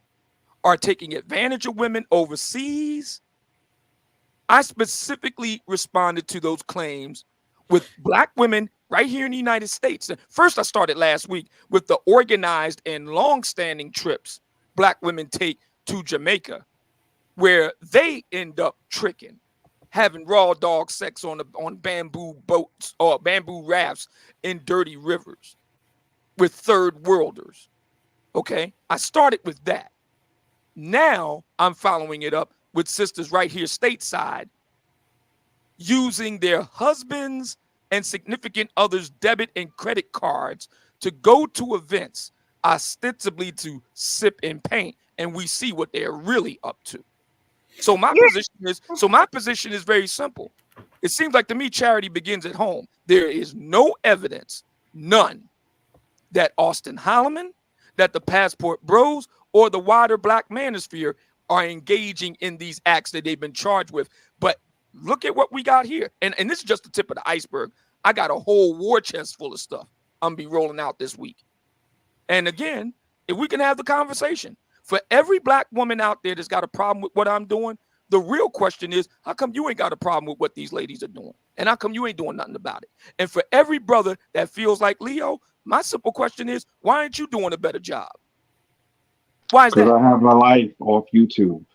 are taking advantage of women overseas. I specifically responded to those claims with black women right here in the United States. First, I started last week with the organized and long-standing trips black women take to Jamaica, where they end up tricking, having raw dog sex on bamboo boats or bamboo rafts in dirty rivers with third worlders. Okay, I started with that. Now I'm following it up with sisters right here stateside using their husbands and significant others' debit and credit cards to go to events ostensibly to sip and paint, and we see what they're really up to. So my position is very simple. It seems like to me charity begins at home. There is no evidence, none, that Austin Holloman, that the Passport Bros, or the wider black manosphere are engaging in these acts that they've been charged with. But look at what we got here. And this is just the tip of the iceberg. I got a whole war chest full of stuff I'm gonna be rolling out this week. And again, if we can have the conversation, for every black woman out there that's got a problem with what I'm doing, The real question is, how come you ain't got a problem with what these ladies are doing? And how come you ain't doing nothing about it? And for every brother that feels like Leo, my simple question is, why aren't you doing a better job? Why is Because that? I have my life off YouTube.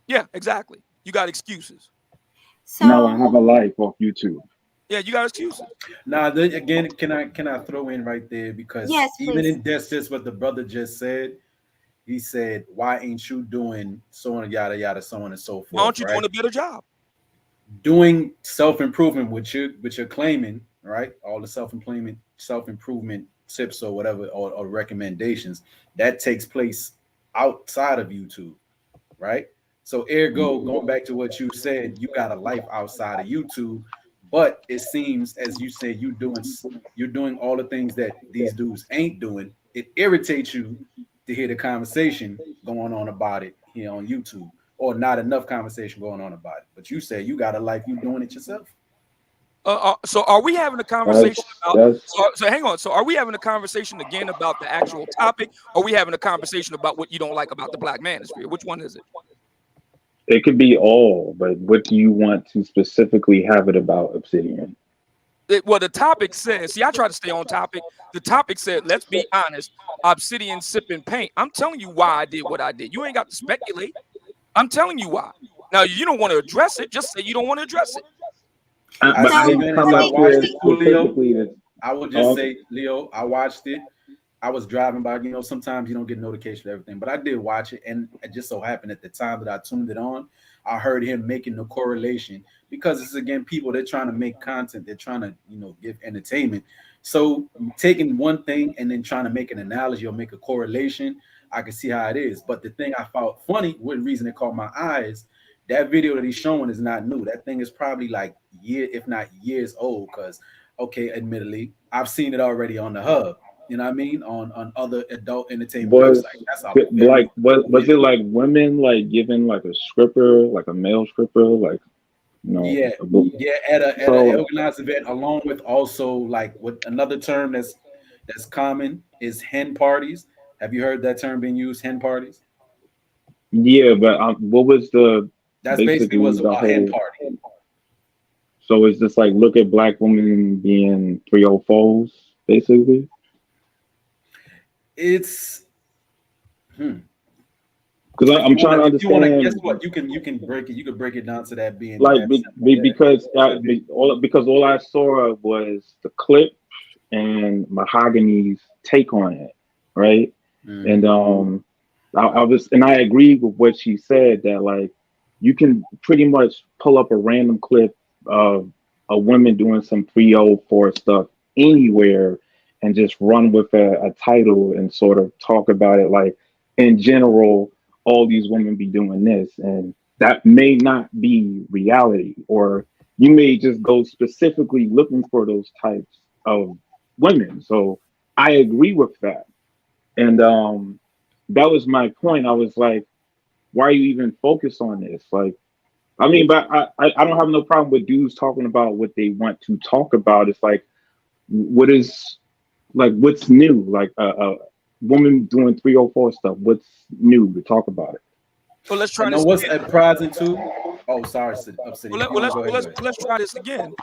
Yeah, exactly. You got excuses. No, I So have a life off YouTube. Yeah, you got excuses. Now, again, can I throw in right there, because yes, even please. in that's just what the brother just said. He said, "Why ain't you doing so on, yada yada, so on and so Why aren't forth?" you Right? doing a better job? Doing self improvement, which you're claiming, right? All the self improvement tips or whatever, or recommendations, that takes place outside of YouTube, right? So ergo, going back to what you said, you got a life outside of YouTube, but it seems, as you say, you're doing all the things that these dudes ain't doing. It irritates you to hear the conversation going on about it here on YouTube, or not enough conversation going on about it. But you say you got a life, you doing it yourself. So are we having a conversation That's about? that's So hang on. So are we having a conversation again about the actual topic, or are we having a conversation about what you don't like about the black manosphere? Which one is it? it could be all, but what do you want to specifically have it about, Obsidian? Well, the topic says. See, I try to stay on topic. The topic said, "Let's be honest." Obsidian sipping paint. I'm telling you why I did what I did. You ain't got to speculate. I'm telling you why. Now you don't want to address it. Just say you don't want to address it. I But I So came didn't in come and I up watched here it too, Leo. specifically to. I will just Oh, say, Leo, I watched it. I was driving by, sometimes you don't get notification of everything, but I did watch it. And it just so happened at the time that I tuned it on, I heard him making the correlation, because it's, again, people, they're trying to make content, they're trying to, give entertainment. So taking one thing and then trying to make an analogy or make a correlation, I can see how it is. But the thing I found funny, what reason it caught my eyes, that video that he's showing is not new. That thing is probably like if not years old, because okay, admittedly, I've seen it already on the hub. You know what I mean? On other adult entertainment was websites. That's a it very like was video. it like women like giving like a stripper, like a male stripper, like Yeah, a book? yeah, at an So organized event, along with also, like, what another term that's common is hen parties. Have you heard that term being used? Hen parties. yeah, but what was the That's basically basically what's the a hen whole? party. So it's just like look at black women being 304s, basically. It's hmm. Because I'm trying to If you wanna, guess understand, what, you can break it. You could break it down to that being like that simple. Yeah, because all I saw was the clip and Mahogany's take on it, right? And hmm. I agree with what she said that like you can pretty much pull up a random clip of a woman doing some 304 stuff anywhere and just run with a title and sort of talk about it like in general, all these women be doing this, and that may not be reality, or you may just go specifically looking for those types of women. So I agree with that. And that was my point. I was like, why are you even focused on this? Like, I mean, but I don't have no problem with dudes talking about what they want to talk about. It's like, what is, like, what's new? Like a woman doing 304 stuff. What's new to talk about it? So let's try And know this what's again. surprising too? Oh, sorry, Well, Obsidian. If let, you well, want to let's, go well, ahead, go let's, ahead. let's try this again.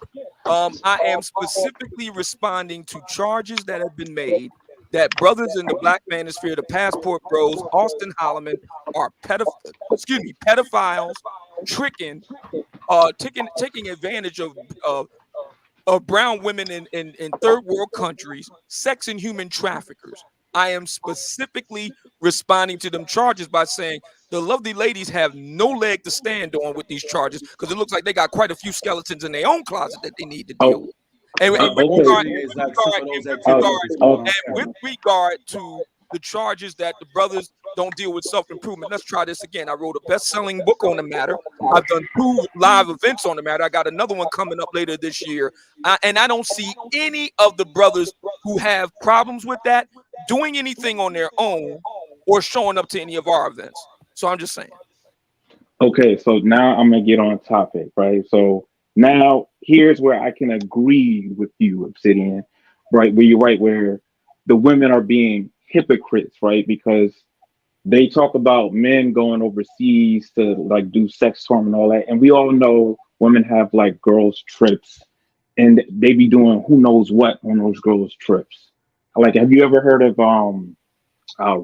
I am specifically responding to charges that have been made that brothers in the black manosphere, the passport bros, Austin Holloman, are pedophiles, tricking, taking advantage of brown women in third world countries, sex and human traffickers. I am specifically responding to them charges by saying the lovely ladies have no leg to stand on with these charges, because it looks like they got quite a few skeletons in their own closet that they need to deal Oh, with. And, But and with okay. regard, unfortunately, and it's with like some regard, of and those with Uh, activities regard, is going uh, on and with camera. regard to the charges that the brothers don't deal with self-improvement. Let's try this again. I wrote a best-selling book on the matter. I've done 2 live events on the matter. I got another one coming up later this year. And I don't see any of the brothers who have problems with that doing anything on their own or showing up to any of our events. So I'm just saying. okay, so now I'm gonna get on topic, right? So now here's where I can agree with you, Obsidian, right? Where you're right, where the women are being hypocrites, right? Because they talk about men going overseas to like do sex tour and all that, and we all know women have like girls trips, and they be doing who knows what on those girls trips. Like, have you ever heard of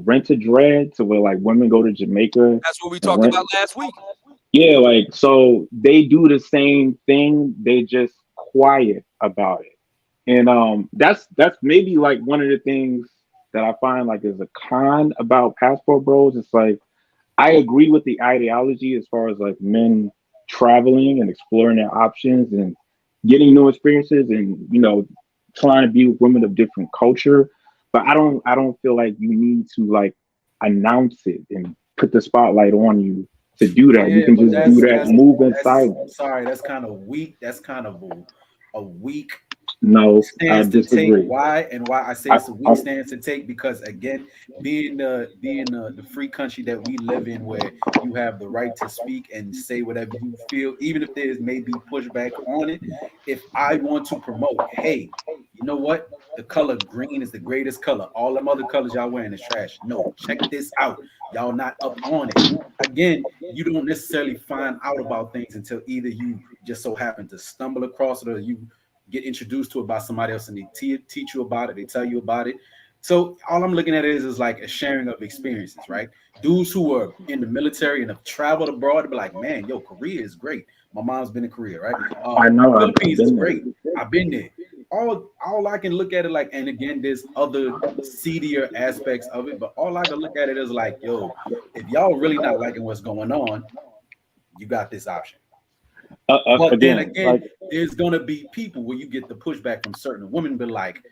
rent a dread, to where like women go to Jamaica That's what we and talked rent? about last week. Yeah, like so they do the same thing. They just quiet about it. And that's maybe like one of the things that I find like is a con about passport bros. It's like I agree with the ideology as far as like men traveling and exploring their options and getting new experiences and trying to be with women of different culture. But I don't feel like you need to like announce it and put the spotlight on you to do that. You Yeah, can but just do that, move in I'm silence. sorry, that's kind of weak. That's kind of a weak No, I stance to take. disagree. Why I say I, it's a I, weak stance to take, because again, being the free country that we live in, where you have the right to speak and say whatever you feel, even if there's maybe pushback on it. If I want to promote, hey, you know what? The color green is the greatest color. All them other colors y'all wearing is trash. No, check this out. Y'all not up on it. Again, you don't necessarily find out about things until either you just so happen to stumble across it, or you get introduced to it by somebody else and they teach you about it, they tell you about it. So all I'm looking at is like a sharing of experiences, right? Dudes who are in the military and have traveled abroad be like, man, yo, Korea is great. My mom's been in Korea, right? I know I've Philippines is been there. great. I've been there. All I can look at it like, and again, there's other seedier aspects of it, but all I can look at it is like, yo, if y'all really not liking what's going on, you got this option. But then Again, again, like there's gonna be people where you get the pushback from certain women, be like,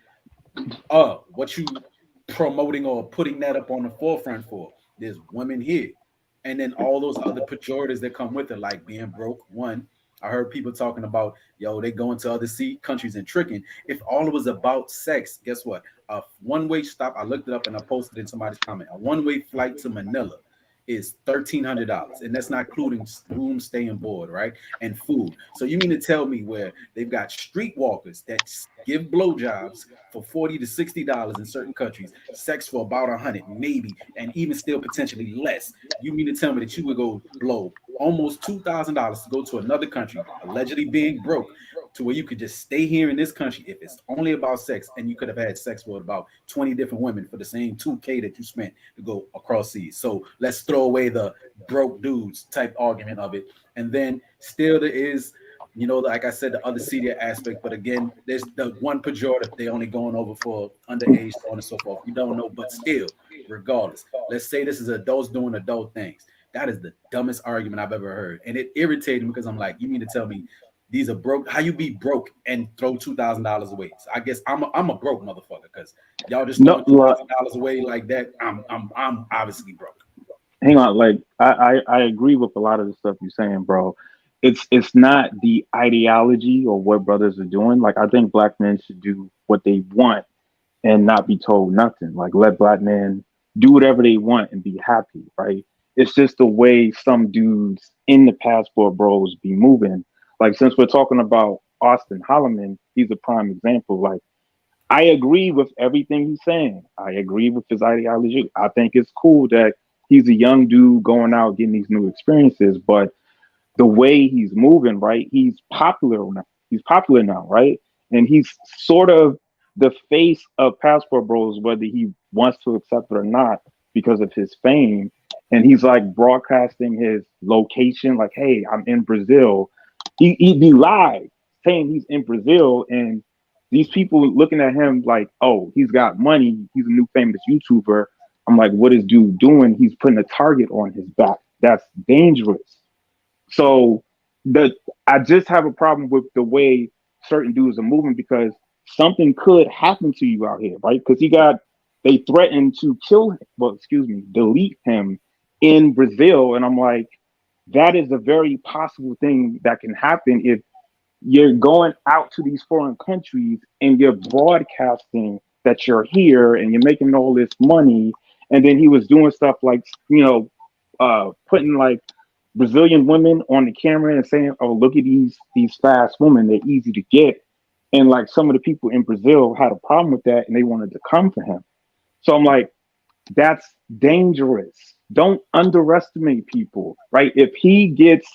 what you promoting or putting that up on the forefront for? There's women here. And then all those other pejoratives that come with it, like being broke. One, I heard people talking about, yo, they going to other countries and tricking. If all it was about sex, guess what? A one-way stop, I looked it up and I posted in somebody's comment. A one-way flight to Manila is $1,300, and that's not including room, stay, and board, right? And food. So you mean to tell me where they've got streetwalkers that give blowjobs for $40 to $60 in certain countries, sex for about 100, maybe, and even still potentially less? You mean to tell me that you would go blow almost $2,000 to go to another country, allegedly being broke, to where you could just stay here in this country if it's only about sex, and you could have had sex with about 20 different women for the same 2K that you spent to go across seas? So let's throw away the broke dudes type argument of it. And then still there is, like I said, the other seedier aspect. But again, there's the one pejorative, they only going over for underage, so on and so forth. You don't know, but still, regardless, let's say this is adults doing adult things. That is the dumbest argument I've ever heard. And it irritated me because I'm like, you mean to tell me these are broke? How you be broke and throw $2,000 away? So I guess I'm a broke motherfucker, because y'all just no, throwing $2,000 away like that. I'm obviously broke. hang on, like I agree with a lot of the stuff you're saying, bro. It's not the ideology or what brothers are doing. Like I think black men should do what they want and not be told nothing. Like let black men do whatever they want and be happy, right? It's just the way some dudes in the passport bros be moving. Like since we're talking about Austin Holloman, he's a prime example. Like I agree with everything he's saying. I agree with his ideology. I think it's cool that he's a young dude going out getting these new experiences, but the way he's moving, right? He's popular now. He's popular now, right? And he's sort of the face of Passport Bros, whether he wants to accept it or not, because of his fame. And he's like broadcasting his location, like, "Hey, I'm in Brazil." He'd be live saying he's in Brazil, and these people looking at him like, "Oh, he's got money. He's a new famous YouTuber." I'm like, "What is dude doing? He's putting a target on his back. That's dangerous." So the I just have a problem with the way certain dudes are moving, because something could happen to you out here, right? Because they threatened to kill him, well, excuse me, delete him in Brazil. And I'm like, that is a very possible thing that can happen if you're going out to these foreign countries and you're broadcasting that you're here and you're making all this money. And then he was doing stuff like, putting like Brazilian women on the camera and saying, "Oh, look at these fast women. They're easy to get." And like some of the people in Brazil had a problem with that, and they wanted to come for him. So I'm like, that's dangerous. Don't underestimate people, right? If he gets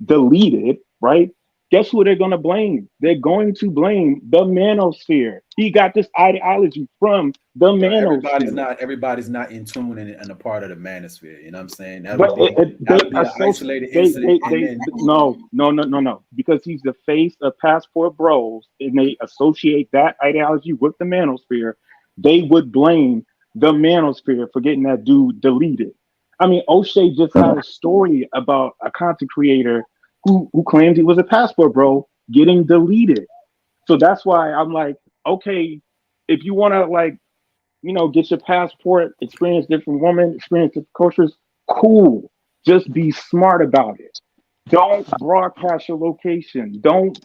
deleted, right? Guess who they're going to blame? They're going to blame the manosphere. He got this ideology from the Bro, everybody's manosphere. not everybody's not in tune and a part of the manosphere. You know what I'm saying? But they That'll be an associate, isolated incident, and they, then no, because he's the face of Passport Bros, and they associate that ideology with the manosphere. They would blame the manosphere for getting that dude deleted. I mean, O'Shea just had a story about a content creator who claimed he was a Passport Bro getting deleted. So that's why I'm like, okay, if you want to like, get your passport, experience different women, experience different cultures, cool. Just be smart about it. Don't broadcast your location. Don't,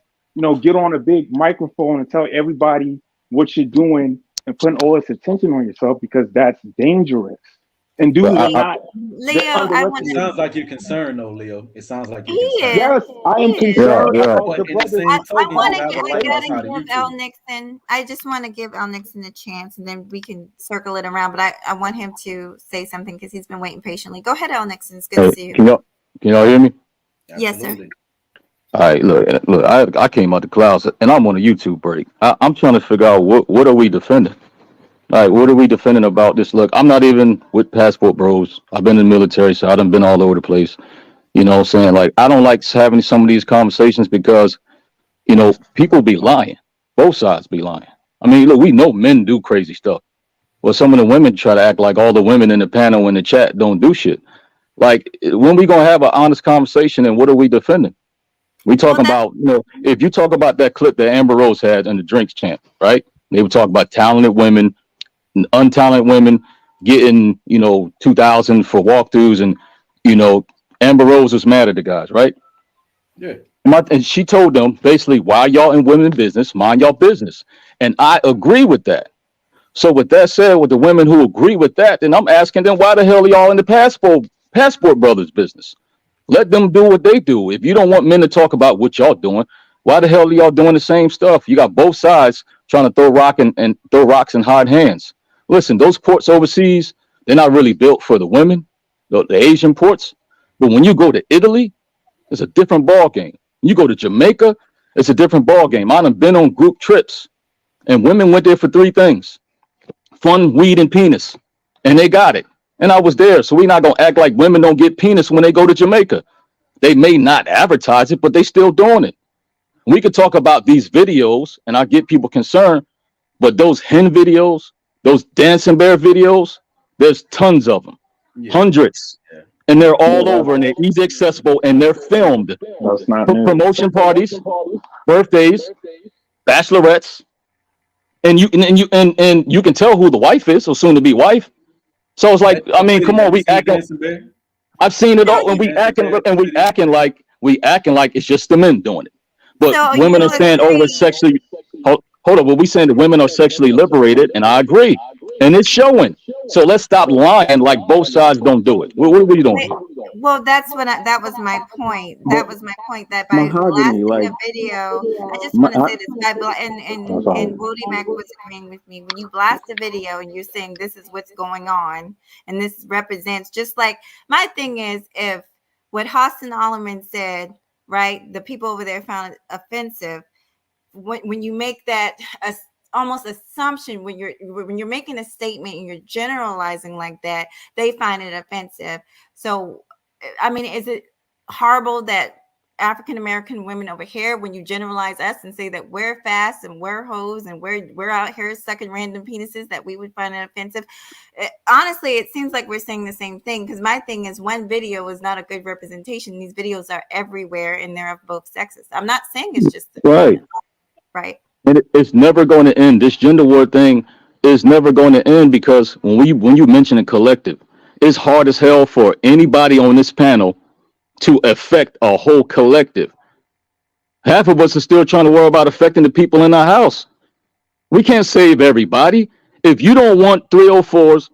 get on a big microphone and tell everybody what you're doing and putting all this attention on yourself, because that's dangerous. And dudes are not. Leo, I want it to. sounds like you're concerned, though, Leo. It sounds like He you're concerned. is. Yes, I am He is. concerned about But the in the brothers. same I token, want you to. have a I life gotta outside of give L YouTube. Nixon. I just want to give L Nixon a chance, and then we can circle it around. But I want him to say something because he's been waiting patiently. Go ahead, L Nixon. It's good to see you. Can y'all hear me? Yes, sir. Absolutely. All right, look. I came out the clouds and I'm on a YouTube break. I'm trying to figure out what are we defending. All right, what are we defending about this? Look, I'm not even with Passport Bros. I've been in the military, so I done been all over the place. You know what I'm saying? Like, I don't like having some of these conversations because, people be lying. Both sides be lying. I mean, look, we know men do crazy stuff. Well, some of the women try to act like all the women in the panel in the chat don't do shit. Like, when we gonna have an honest conversation, and what are we defending? We talking about, if you talk about that clip that Amber Rose had in the drinks champ, right? They were talking about talented women, untalented women getting, 2,000 for walkthroughs, and, Amber Rose was mad at the guys, right? Yeah. And she told them basically, why y'all in women's business, mind y'all business. And I agree with that. So with that said, with the women who agree with that, then I'm asking them, why the hell are y'all in the passport brothers business? Let them do what they do. If you don't want men to talk about what y'all doing, why the hell are y'all doing the same stuff? You got both sides trying to throw rocks and hide hands. Listen, those ports overseas, they're not really built for the women, the Asian ports. But when you go to Italy, it's a different ball game. You go to Jamaica, it's a different ball game. I done been on group trips, and women went there for three things: fun, weed, and penis, and they got it. And I was there, so we're not gonna act like women don't get penis when they go to Jamaica. They may not advertise it, but they still doing it. We could talk about these videos, and I get people concerned, but those hen videos, those dancing bear videos, there's tons of them, hundreds, and they're all over, and they're easy accessible, and they're filmed. That's not new. Promotion parties, birthdays, bachelorettes, and you can tell who the wife is, or soon to be wife. So it's like, I mean, come on, we acting. I've seen it all, and we acting like it's just the men doing it. But So women you are saying, oh, we're sexually. Hold on, but we saying that women are sexually liberated, and I agree, and it's showing. So let's stop lying like both sides don't do it. What are we doing? Well, that was my point. That was my point. That by Mahogany, blasting like, a video, I just want to say this. And Woody Mac was agreeing with me. When you blast a video and you're saying this is what's going on, and this represents, just like my thing is, if what Hassan Alleman said, right, the people over there found it offensive. When you make that almost assumption, when you're making a statement and you're generalizing like that, they find it offensive. So, I mean, is it horrible that African American women over here, when you generalize us and say that we're fast and we're hoes and we're out here sucking random penises, that we would find it offensive? Honestly, it seems like we're saying the same thing, because my thing is, one video is not a good representation. These videos are everywhere and they're of both sexes. I'm not saying it's just right. Right. And it's never going to end. This gender war thing is never going to end, because when you mention a collective, it's hard as hell for anybody on this panel to affect a whole collective. Half of us are still trying to worry about affecting the people in our house. We can't save everybody. If you don't want 304s,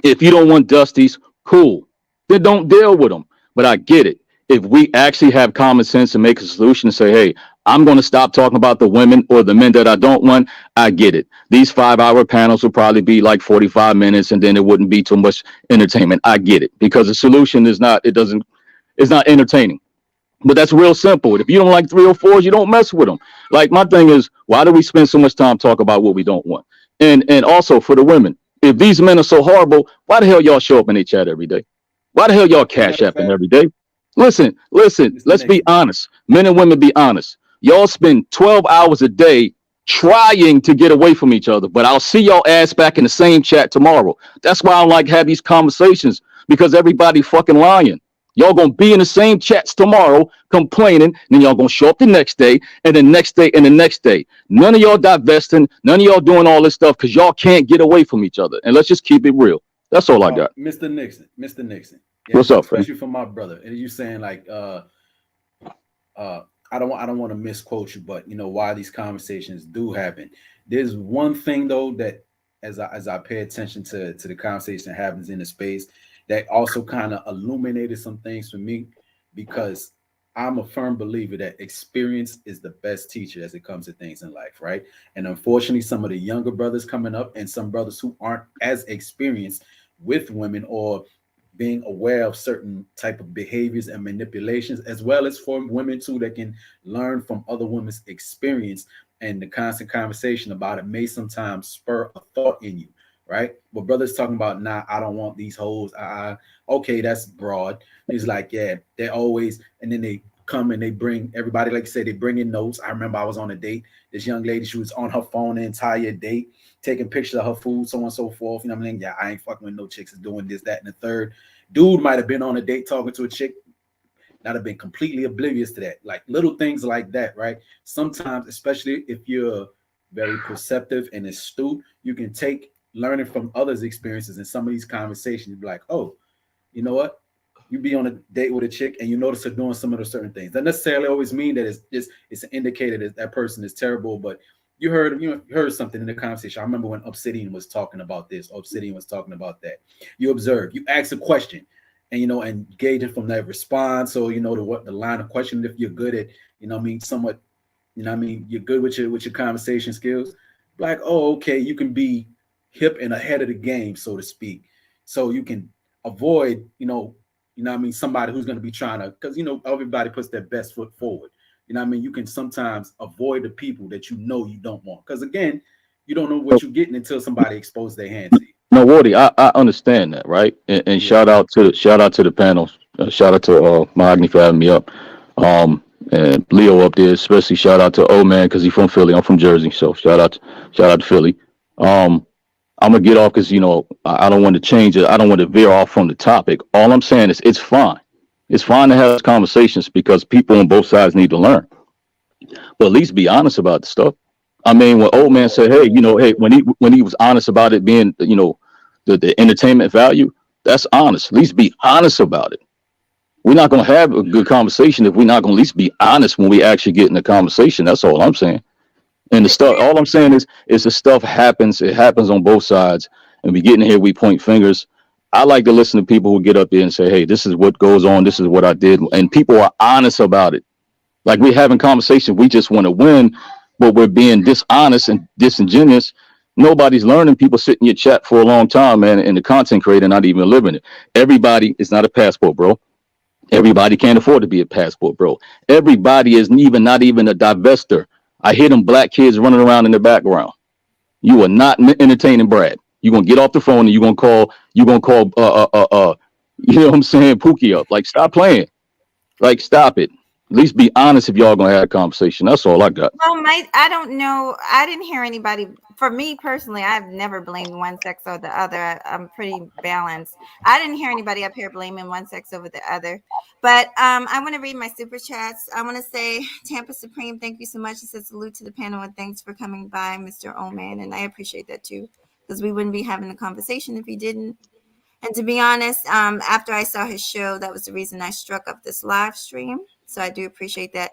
if you don't want Dusties, cool. Then don't deal with them. But I get it. If we actually have common sense and make a solution and say, hey, I'm going to stop talking about the women or the men that I don't want, I get it. These 5 hour panels would probably be like 45 minutes, and then it wouldn't be too much entertainment. I get it, because the solution is not, it's not entertaining. But that's real simple. If you don't like 304s, you don't mess with them. Like, my thing is, why do we spend so much time talking about what we don't want? And also for the women, if these men are so horrible, why the hell y'all show up in their chat every day? Why the hell y'all cash Matter of apping fact, every day? Listen, Mr. let's be Nixon, honest. Men and women, be honest. Y'all spend 12 hours a day trying to get away from each other, but I'll see y'all ass back in the same chat tomorrow. That's why I don't like have these conversations, because everybody fucking lying. Y'all gonna be in the same chats tomorrow complaining, then y'all gonna show up the next day, and the next day, and the next day. None of y'all divesting, none of y'all doing all this stuff because y'all can't get away from each other. And let's just keep it real. That's all I got. Mr. Nixon, yeah, What's up, fam? especially for my brother, and you saying like, I don't want to misquote you, but you know why these conversations do happen. There's one thing though that as I pay attention to the conversation that happens in the space, that also kind of illuminated some things for me, because I'm a firm believer that experience is the best teacher as it comes to things in life, right? And unfortunately, some of the younger brothers coming up and some brothers who aren't as experienced with women, or being aware of certain type of behaviors and manipulations, as well as for women too that can learn from other women's experience, and the constant conversation about it may sometimes spur a thought in you, right? But brothers talking about, nah, I don't want these hoes. Okay, that's broad. He's like, yeah, they're always, and then they come and they bring everybody, like you said, they bring in notes. I remember I was on a date. This young lady, she was on her phone the entire date, taking pictures of her food, so on and so forth. You know what I mean? Yeah, I ain't fucking with no chicks is doing this, that, and the third. Dude might have been on a date talking to a chick, not have been completely oblivious to that. Like little things like that, right? Sometimes, especially if you're very perceptive and astute, you can take learning from others' experiences and some of these conversations, be like, oh, you know what? You be on a date with a chick and you notice her doing some of the certain things. That necessarily always mean that it's an indicator that that person is terrible, but you heard something in the conversation. I remember when Obsidian was talking about this, Obsidian was talking about that. You observe, you ask a question, and and gauge it from that response. So the line of question, if you're good at, I mean, somewhat, I mean, you're good with your conversation skills. Like, oh, okay, you can be hip and ahead of the game, so to speak. So you can avoid, what I mean, somebody who's going to be trying to, because everybody puts their best foot forward. I mean, you can sometimes avoid the people that you don't want, because again, you don't know what you're getting until somebody exposes their hand to you. No, Wardy, I understand that, right? And Yeah. shout out to the panel. Shout out to Mahogany for having me up. And Leo up there, especially shout out to O Man because he's from Philly. I'm from Jersey, so shout out to Philly. Um, I'm gonna get off because I don't want to change it. I don't want to veer off from the topic. All I'm saying is it's fine. It's fine to have conversations because people on both sides need to learn. But at least be honest about the stuff. I mean, when old man said, "Hey, hey," when he was honest about it being, the entertainment value, that's honest. At least be honest about it. We're not gonna have a good conversation if we're not gonna at least be honest when we actually get in the conversation. That's all I'm saying. And the stuff, all I'm saying is the stuff happens. It happens on both sides, and we get in here, we point fingers. I like to listen to people who get up there and say, "Hey, this is what goes on. This is what I did," and people are honest about it. Like we're having conversation, we just want to win, but we're being dishonest and disingenuous. Nobody's learning. People sit in your chat for a long time, man, and the content creator not even living it. Everybody is not a passport, bro. Everybody can't afford to be a passport, bro. Everybody is even not even a divester. I hear them black kids running around in the background. You are not entertaining Brad. You're gonna get off the phone and you're gonna call you know what I'm saying, Pookie up. Like, stop playing. Like, stop it. At least be honest if y'all gonna have a conversation. That's all I got. Well, I don't know. I didn't hear anybody. For me personally, I've never blamed one sex or the other. I'm pretty balanced. I didn't hear anybody up here blaming one sex over the other. But I want to read my super chats. I want to say, Tampa Supreme, thank you so much. It says salute to the panel and thanks for coming by, Mr. Oman. And I appreciate that too, because we wouldn't be having a conversation if he didn't. And to be honest, after I saw his show, that was the reason I struck up this live stream. So I do appreciate that.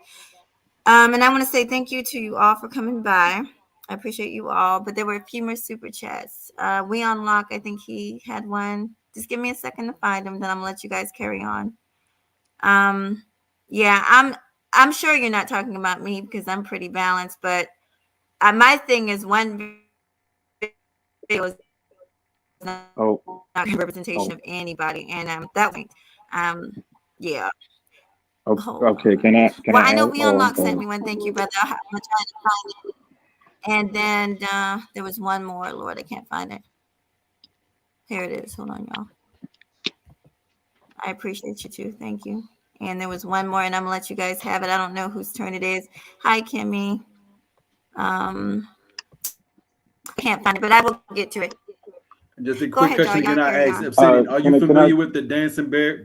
And I want to say thank you to you all for coming by. I appreciate you all. But there were a few more super chats. We Unlock, I think he had one. Just give me a second to find him, then I'm gonna let you guys carry on. Yeah, I'm sure you're not talking about me because I'm pretty balanced, but my thing is one it was not Oh, a representation of anybody, and that was yeah. Hold okay. on. Can Well, I I know add? We Oh, Unlocked sent me one. Thank you, brother. I'm trying to find it. And then there was one more. Lord, I can't find it. Here it is. Hold on, y'all. I appreciate you too. Thank you. And there was one more, and I'm gonna let you guys have it. I don't know whose turn it is. Hi, Kimmy. I can't find it, but I will get to it. Just a Go quick ahead, y'all. question Y'all again. I carry asked on. Obsidian, are you can I? familiar with the dancing bear?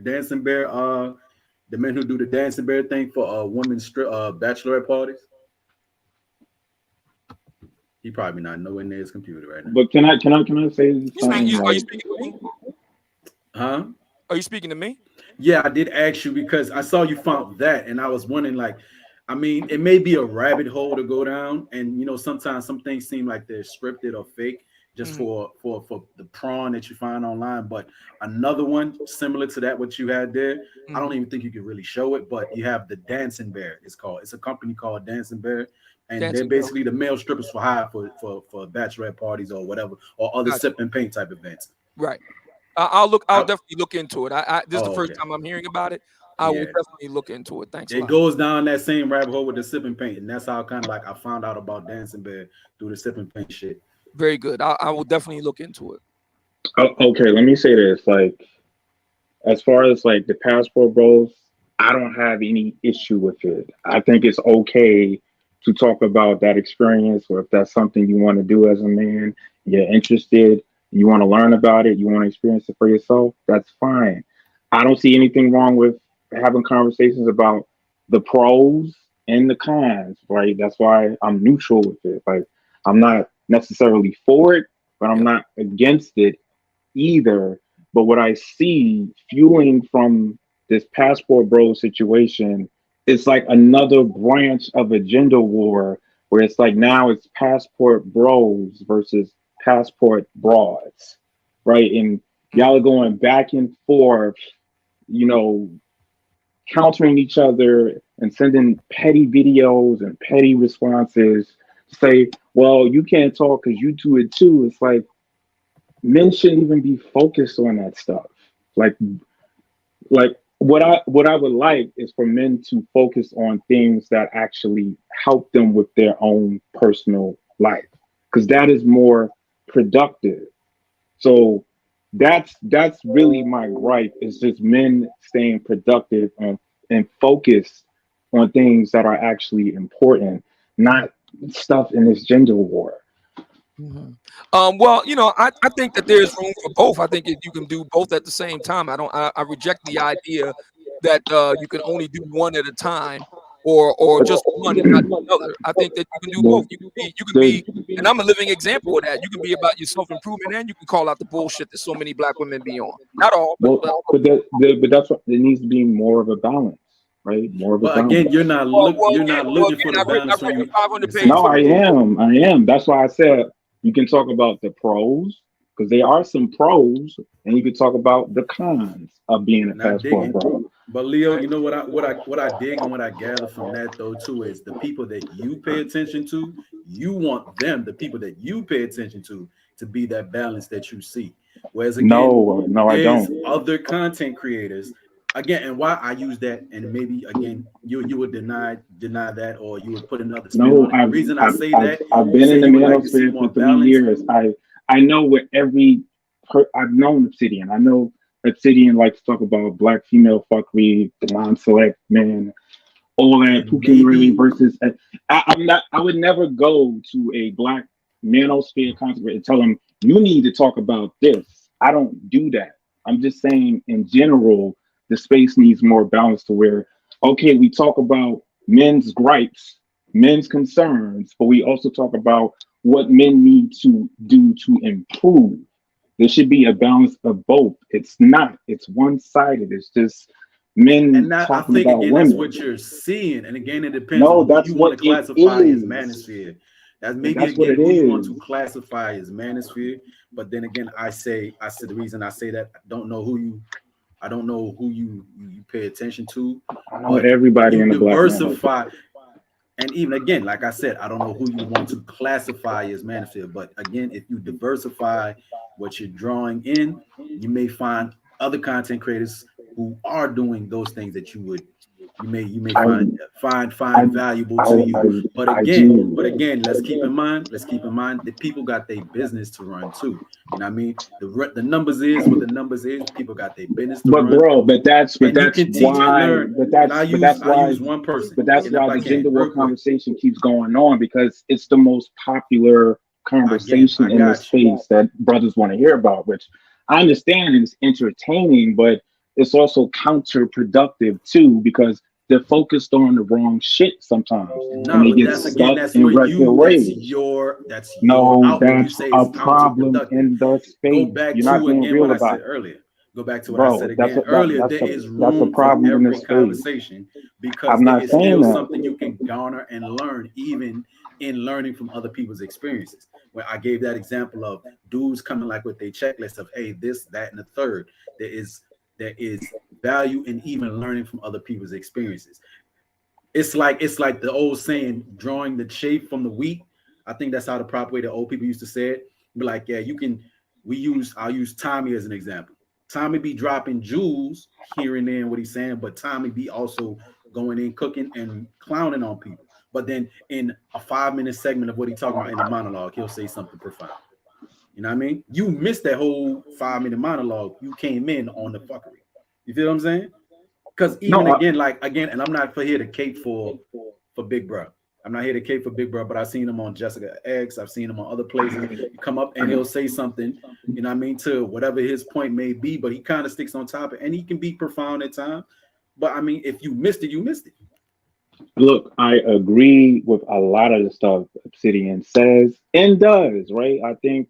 The men who do the dancing bear thing for women's bachelorette parties. He probably not nowhere near his computer right now. But can I say something Are you like? speaking to me? Huh? Are you speaking to me? Yeah, I did ask you because I saw you found that, and I was wondering, like, I mean, it may be a rabbit hole to go down, and sometimes some things seem like they're scripted or fake just Mhm. for the prawn that you find online. But another one similar to that, what you had there, I don't Mhm. even think you could really show it, but you have the Dancing Bear. It's a company called Dancing Bear, and they're Dancing Bear. basically the male strippers for hire for bachelorette parties or whatever or other Gotcha. sip and paint type events. Right. I'll look. I'll I, definitely look into it. This is the oh, first okay, time I'm hearing about it. I will yeah. definitely look into it. Thanks a It lot. goes down that same rabbit hole with the sipping paint, and that's how kind of like I found out about Dancing Bear through the sipping paint shit. Very good. I will definitely look into it. Okay, let me say this. Like, as far as like the passport goes, I don't have any issue with it. I think it's okay to talk about that experience, or if that's something you want to do as a man, you're interested, you want to learn about it, you want to experience it for yourself, that's fine. I don't see anything wrong with having conversations about the pros and the cons, right? That's why I'm neutral with it. Like, I'm not necessarily for it, but I'm Yeah. not against it either. But what I see fueling from this passport bro situation, it's like another branch of a gender war where it's like now it's passport bros versus passport broads, right? And y'all are Mhm. going back and forth, you know, countering each other and sending petty videos and petty responses to say, well, you can't talk because you do it too. It's like, men shouldn't even be focused on that stuff. Like what I would like is for men to focus on things that actually help them with their own personal life, because that is more productive. So that's really my gripe, is just men staying productive and focused on things that are actually important, not stuff in this gender war. Mhm. Well, I think that there's room for both. I think you can do both at the same time. I reject the idea that you can only do one at a time, or just one and not the other. I think that you can do both. Well, You can be, the and I'm a living example of that. You can be about your self improvement, and you can call out the bullshit that so many black women be on. Not all, but Well, but that's what there needs to be, more of a balance, right? More of a But again, balance. you're not looking for the balance I when read a you 500 page No, book. I am. That's why I said you can talk about the pros, because there are some pros, and you can talk about the cons of being a not passport digging. bro. But Leo, you know what I dig and what I gather from that though too is the people that you pay attention to, you want them, the people that you pay attention to be that balance that you see. Whereas again, No, I there's don't. other content creators. Again, and why I use that, and maybe again you would deny that, or you would put another spin No, on it. The reason I say that, I've you been say in the you would like to see manosphere for more 3 years. balance. I know what I've known Obsidian. I know Obsidian likes to talk about black female fuckery, the non-select man, all that. And Who can really maybe versus? I'm not. I would never go to a black manosphere concert and tell them you need to talk about this. I don't do that. I'm just saying in general, the space needs more balance to where, okay, we talk about men's gripes, men's concerns, but we also talk about what men need to do to improve. There should be a balance of both. It's not. It's one sided. It's just and men that I talking think about again that's women. what you're seeing. And again, it depends No, on who that's you want what to it classify as is. manosphere. That's And maybe that's what again it who you want is. to classify as manosphere. But then again, I said the reason I say that I don't know who you pay attention to, I know but everybody you in the black man. diversify. And even again, like I said, I don't know who you want to classify as manosphere, but again, if you diversify what you're drawing in, you may find other content creators who are doing those things that you may I I find valuable I to you. But I again, do. let's keep in mind that people got their business to run too. You know what I mean? The numbers is what the numbers is. People got their business to But run, bro, but and you that's can teach and why, learn. And I use I use one person, but that's and if why I the can, gender war real quick, conversation keeps going on, because it's the most popular I conversation in the got you. space that brothers want to hear about, which I understand is entertaining, but it's also counterproductive too, because they're focused on the wrong shit sometimes and No, they but get that's again, stuck that's in your regular you. ways. That's your No, outlook. You that's say a it's problem counterproductive. in the Go space. back You're not to being again what real I said about it. earlier. Go back to what I said Bro, again earlier. There is that's a room for problem in the every space. conversation because I'm there not is saying still that. something you can garner and learn, even in learning from other people's experiences. Where I gave that example of dudes coming like with their checklist of hey, this, that, and the third. There is value in even learning from other people's experiences. It's like the old saying, drawing the shape from the wheat. I think that's how the proper way the old people used to say it. Be like, yeah, you can. I'll use Tommy as an example. Tommy be dropping jewels here and there in what he's saying, but Tommy be also going in cooking and clowning on people. But then in a 5 minute segment of what he's talking about in a monologue, he'll say something profound. You know what I mean? You missed that whole 5 minute monologue. You came in on the fuckery. You feel what I'm saying? Because No, even again, like again, and I'm not for here to cape for Big Bro. I'm not here to cape for Big Bro, but I've seen him on Jessica X. I've seen him on other places. You come up and he'll say something, you know what I mean, to whatever his point may be, but he kind of sticks on topic and he can be profound at times. But I mean, if you missed it, you missed it. look, I agree with a lot of the stuff Obsidian says and does, right? I think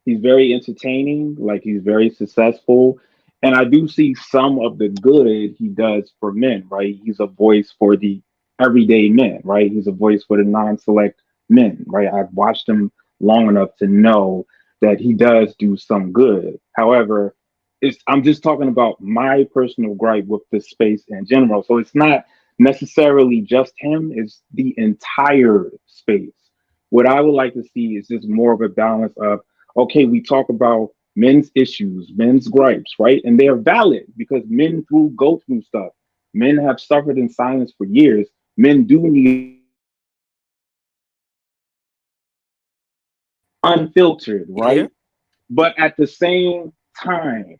he's very entertaining, like he's very successful. And I do see some of the good he does for men, right? He's a voice for the everyday men, right? He's a voice for the non select men, right? I've watched him long enough to know that he does do some good. However, I'm just talking about my personal gripe with the space in general. So it's not necessarily just him, it's the entire space. What I would like to see is just more of a balance of, okay, we talk about men's issues, men's gripes, right? And they are valid because men through go through stuff. Men have suffered in silence for years. Men do need unfiltered, Yeah. right? But at the same time,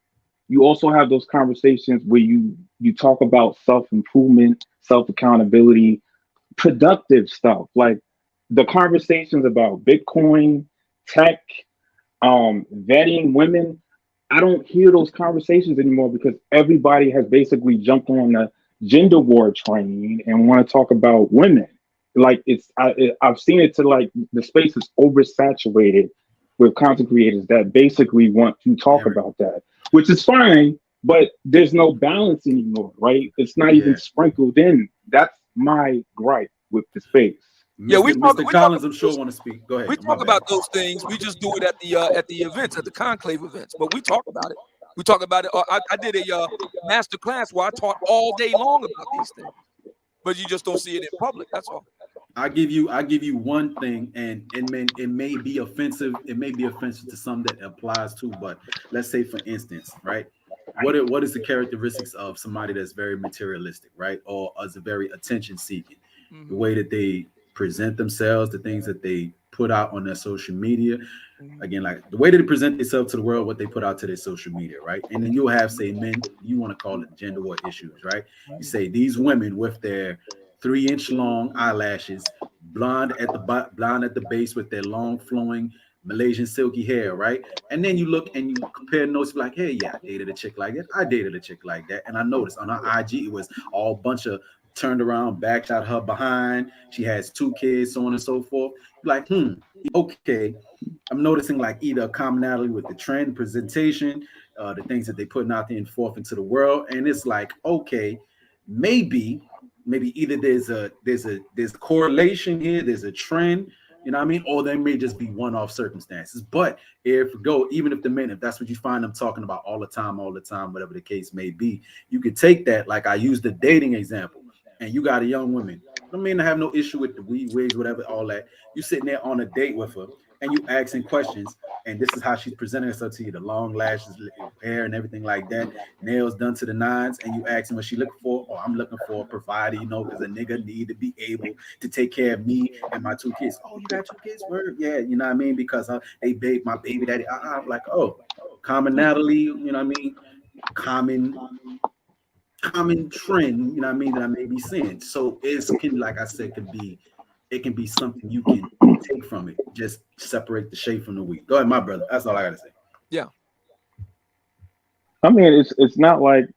you also have those conversations where you talk about self-improvement, self-accountability, productive stuff. Like the conversations about Bitcoin, tech, vetting women. I don't hear those conversations anymore because everybody has basically jumped on the gender war train and want to talk about women. Like I've seen it to like the space is oversaturated with content creators that basically want to talk Eric. about that, which is fine, but there's no balance anymore, right? It's not even Yeah. sprinkled in. That's my gripe with the space. Yeah, Mr. Mr. we talk Collins, I'm about sure those, want to speak. Go we ahead. My talk bad. about those things. We just do it at the events, at the conclave events. But we talk about it. We talk about it. I did a master class where I taught all day long about these things, but you just don't see it in public. That's all. I give you one thing, and it may be offensive. It may be offensive to some that applies to, but let's say for instance, right? What is the characteristics of somebody that's very materialistic, right? Or is a very attention seeking? The Hmm. way that they present themselves, the things that they put out on their social media. Hmm. Again, like the way that they present themselves to the world, what they put out to their social media, right? And then you'll have, say, men, you want to call it gender war issues, right? You Hmm. say these women with their 3 inch long eyelashes, blonde at the base with their long flowing Malaysian silky hair, right? And then you look and you compare notes, like, hey, yeah, I dated a chick like that. I dated a chick like that. And I noticed on her IG, it was all bunch of turned around, backed out her behind. She has 2 kids, so on and so forth. Like, okay. I'm noticing like either a commonality with the trend presentation, the things that they putting out there and forth into the world. And it's like, okay, maybe either there's a correlation here, there's a trend, you know what I mean, or there may just be one-off circumstances. But even if the men, if that's what you find them talking about all the time, whatever the case may be, you could take that, like I used the dating example. and you got a young woman. I mean, I have no issue with the weed wigs, whatever, all that. You sitting there on a date with her, and you asking questions, and this is how she's presenting herself to you: the long lashes, hair, and everything like that, nails done to the nines, and you asking what she looking for. Oh, I'm looking for a provider, because a nigga need to be able to take care of me and my two kids. Oh, you got two kids? Word, yeah, you know what I mean? Because they babe my baby daddy. I'm like, oh, commonality, you know what I mean? Common trend, you know what I mean, that I may be seeing. So it's can, like I said, it can be something you can take from it. Just separate the shade from the wheat. Go ahead, my brother. That's all I gotta say. Yeah. I mean, it's not like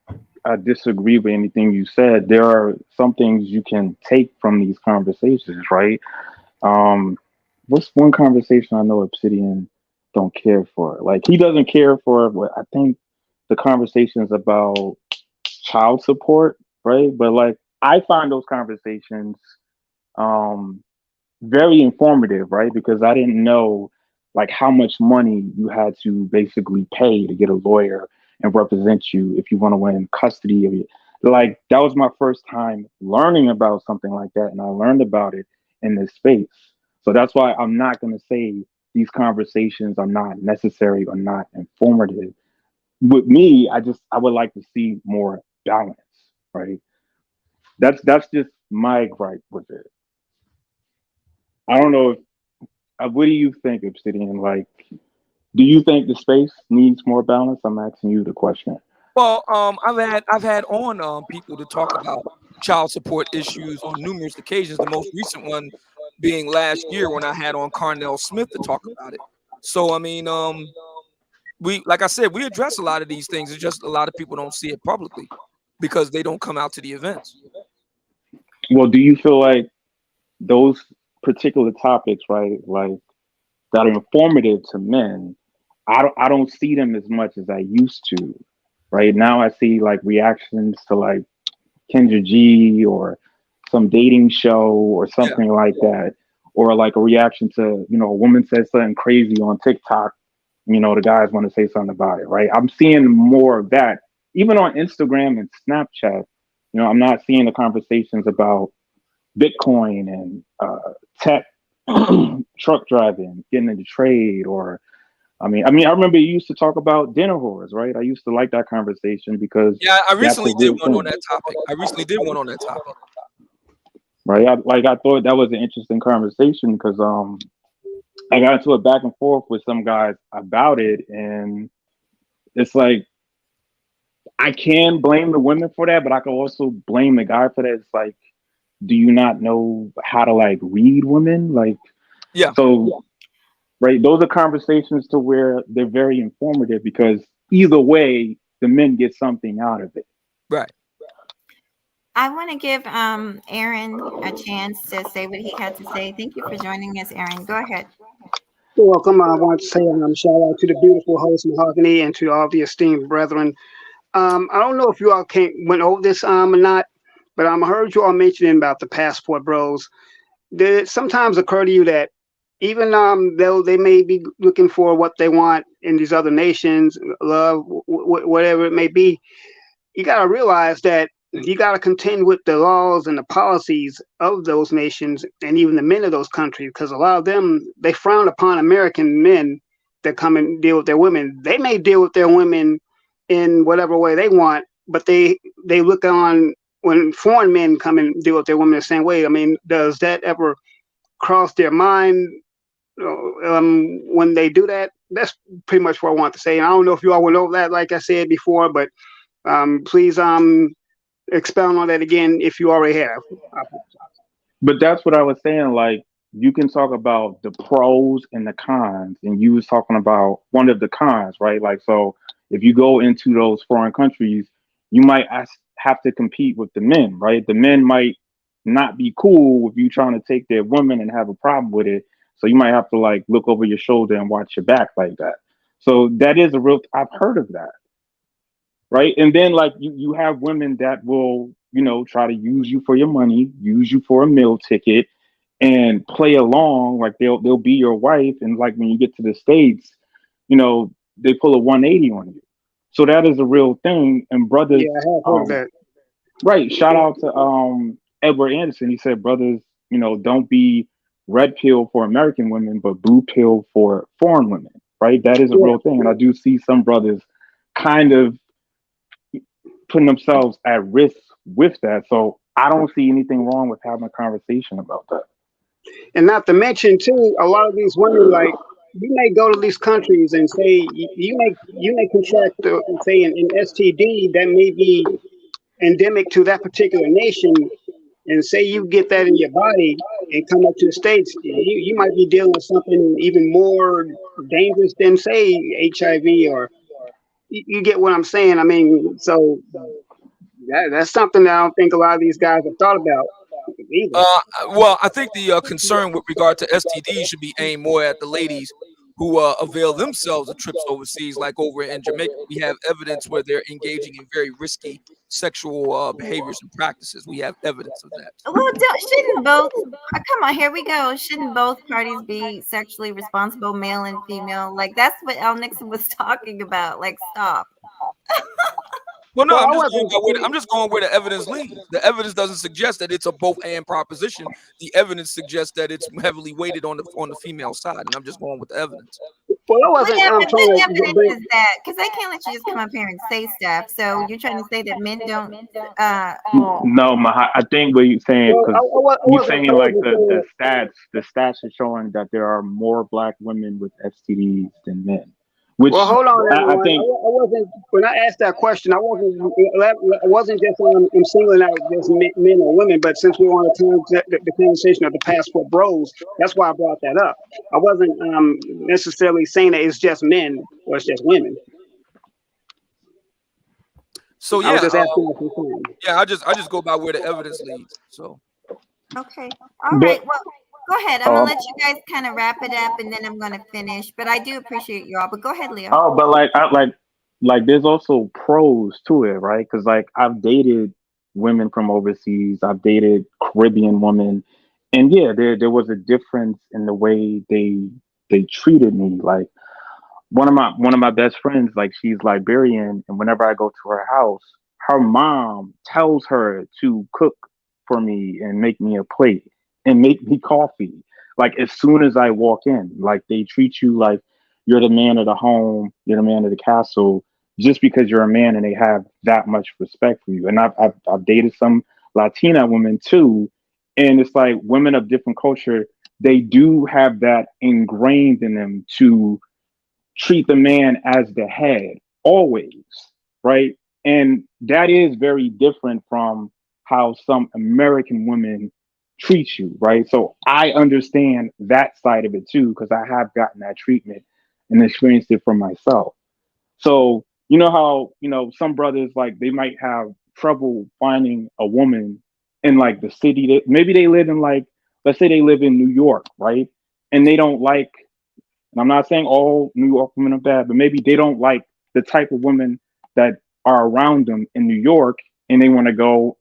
I disagree with anything you said. There are some things you can take from these conversations, right? Um, what's one conversation I know Obsidian don't care for? Like he doesn't care for what I think the conversations about child support, right? But like I find those conversations um very informative, right? Because I didn't know like how much money you had to basically pay to get a lawyer and represent you if you want to win custody of it. Like that was my first time learning about something like that, and I learned about it in this space. So that's why I'm not going to say these conversations are not necessary or not informative. With me, I would like to see more balance, right? That's just my gripe with it. I don't know if what do you think, Obsidian? Like, do you think the space needs more balance? I'm asking you the question. Well, I've had on people to talk about child support issues on numerous occasions. The most recent one being last year when I had on Carnell Smith to talk about it. So I mean, we like I said, we address a lot of these things. It's just a lot of people don't see it publicly because they don't come out to the events. Well, do you feel like those particular topics, right, like that are informative to men, I don't see them as much as I used to. Right now, I see like reactions to like Kendra G or some dating show or Yeah, something like that, or like a reaction to a woman says something crazy on TikTok. The guys want to say something about it, right? I'm seeing more of that, even on Instagram and Snapchat. I'm not seeing the conversations about Bitcoin and tech, truck driving, getting into trade, or I remember you used to talk about dinner whores, right? I used to like that conversation because yeah. I that's a recently did real one on thing, that topic. I recently did one on that topic. right? I thought that was an interesting conversation because I got into a back and forth with some guys about it, and it's like I can blame the women for that, but I can also blame the guy for that. It's like, do you not know how to like read women? Like, Yeah, so right, those are conversations to where they're very informative because either way, the men get something out of it. right. I want to give Aaron a chance to say what he had to say. Thank you for joining us, Aaron. Go ahead. You're welcome. I want to say shout out to the beautiful host Mahogany and to all the esteemed brethren. I don't know if you all went over this or not, but I heard you all mentioning about the passport bros. Did it sometimes occur to you that even though they may be looking for what they want in these other nations, love, whatever it may be, you got to realize that you got to contend with the laws and the policies of those nations and even the men of those countries, because a lot of them, they frown upon American men that come and deal with their women. They may deal with their women in whatever way they want, but they look on when foreign men come and deal with their women the same way. I mean, does that ever cross their mind when they do that? That's pretty much what I want to say. And I don't know if you all went over that, like I said before, but please expound on that again if you already have. But that's what I was saying. Like, you can talk about the pros and the cons, and you was talking about one of the cons, right? Like, so if you go into those foreign countries, you might have to compete with the men, right? The men might not be cool with you trying to take their women and have a problem with it. So you might have to like look over your shoulder and watch your back like that. So that is a real. I've heard of that, right? And then like you have women that will try to use you for your money, use you for a meal ticket, and play along like they'll be your wife. And like when you get to the States, they pull a 180 on you. So that is a real thing. And brothers, Yeah, I have heard of that. right? Shout out to Edward Anderson. He said, brothers, don't be red pill for American women, but blue pill for foreign women, right? That is a Yeah. real thing. And I do see some brothers kind of putting themselves at risk with that. So I don't see anything wrong with having a conversation about that. And not to mention too, a lot of these women, like, you may go to these countries and say you may contract say an STD that may be endemic to that particular nation, and say you get that in your body and come up to the States, you might be dealing with something even more dangerous than, say, HIV, or you get what I'm saying. I mean, so that's something that I don't think a lot of these guys have thought about either. Well, I think the concern with regard to STD should be aimed more at the ladies who avail themselves of trips overseas, like over in Jamaica. We have evidence where they're engaging in very risky sexual behaviors and practices. We have evidence of that. Well, shouldn't both? Come on, here we go. Shouldn't both parties be sexually responsible, male and female? Like that's what Al Nixon was talking about. Like, stop. Well, no, Well, I I'm just going where the evidence leads. The evidence doesn't suggest that it's a both and proposition. The evidence suggests that it's heavily weighted on the female side, and I'm just going with the evidence. Well, I Well, wasn't yeah, but trying what to evidence bring. is that? Because I can't let you just come up here and say stuff. So you're trying to say that men don't? No, I think what you're saying, Well, because I you're wasn't. saying I like wasn't saying. the stats are showing that there are more black women with STDs than men, which Well, hold on, I everyone. think. I wasn't when I asked that question. I wasn't just I'm singling out just men or women, but since we want to turn the conversation of the passport bros, that's why I brought that up. I wasn't necessarily saying that it's just men or it's just women. So I was yeah, just asking a concern. yeah, I just go by where the evidence leads. So Okay. All right. But Well, go ahead. I'm gonna let you guys kind of wrap it up, and then I'm gonna finish. But I do appreciate you all. But go ahead, Leo. but like there's also pros to it, right? Because like I've dated women from overseas, I've dated Caribbean women, and yeah, there was a difference in the way they treated me. Like one of my best friends, like she's Liberian, and whenever I go to her house, her mom tells her to cook for me and make me a plate and make me coffee. Like as soon as I walk in, like they treat you like you're the man of the home, you're the man of the castle, just because you're a man, and they have that much respect for you. And I've dated some Latina women too, and it's like women of different culture, they do have that ingrained in them to treat the man as the head always, right? And that is very different from how some American women treat you, right? So I understand that side of it too, because I have gotten that treatment and experienced it for myself. So you know how, some brothers, like, they might have trouble finding a woman in like the city that maybe they live in, like, let's say they live in New York, right? And they don't like, and I'm not saying all New York women are bad, but maybe they don't like the type of women that are around them in New York, and they want to go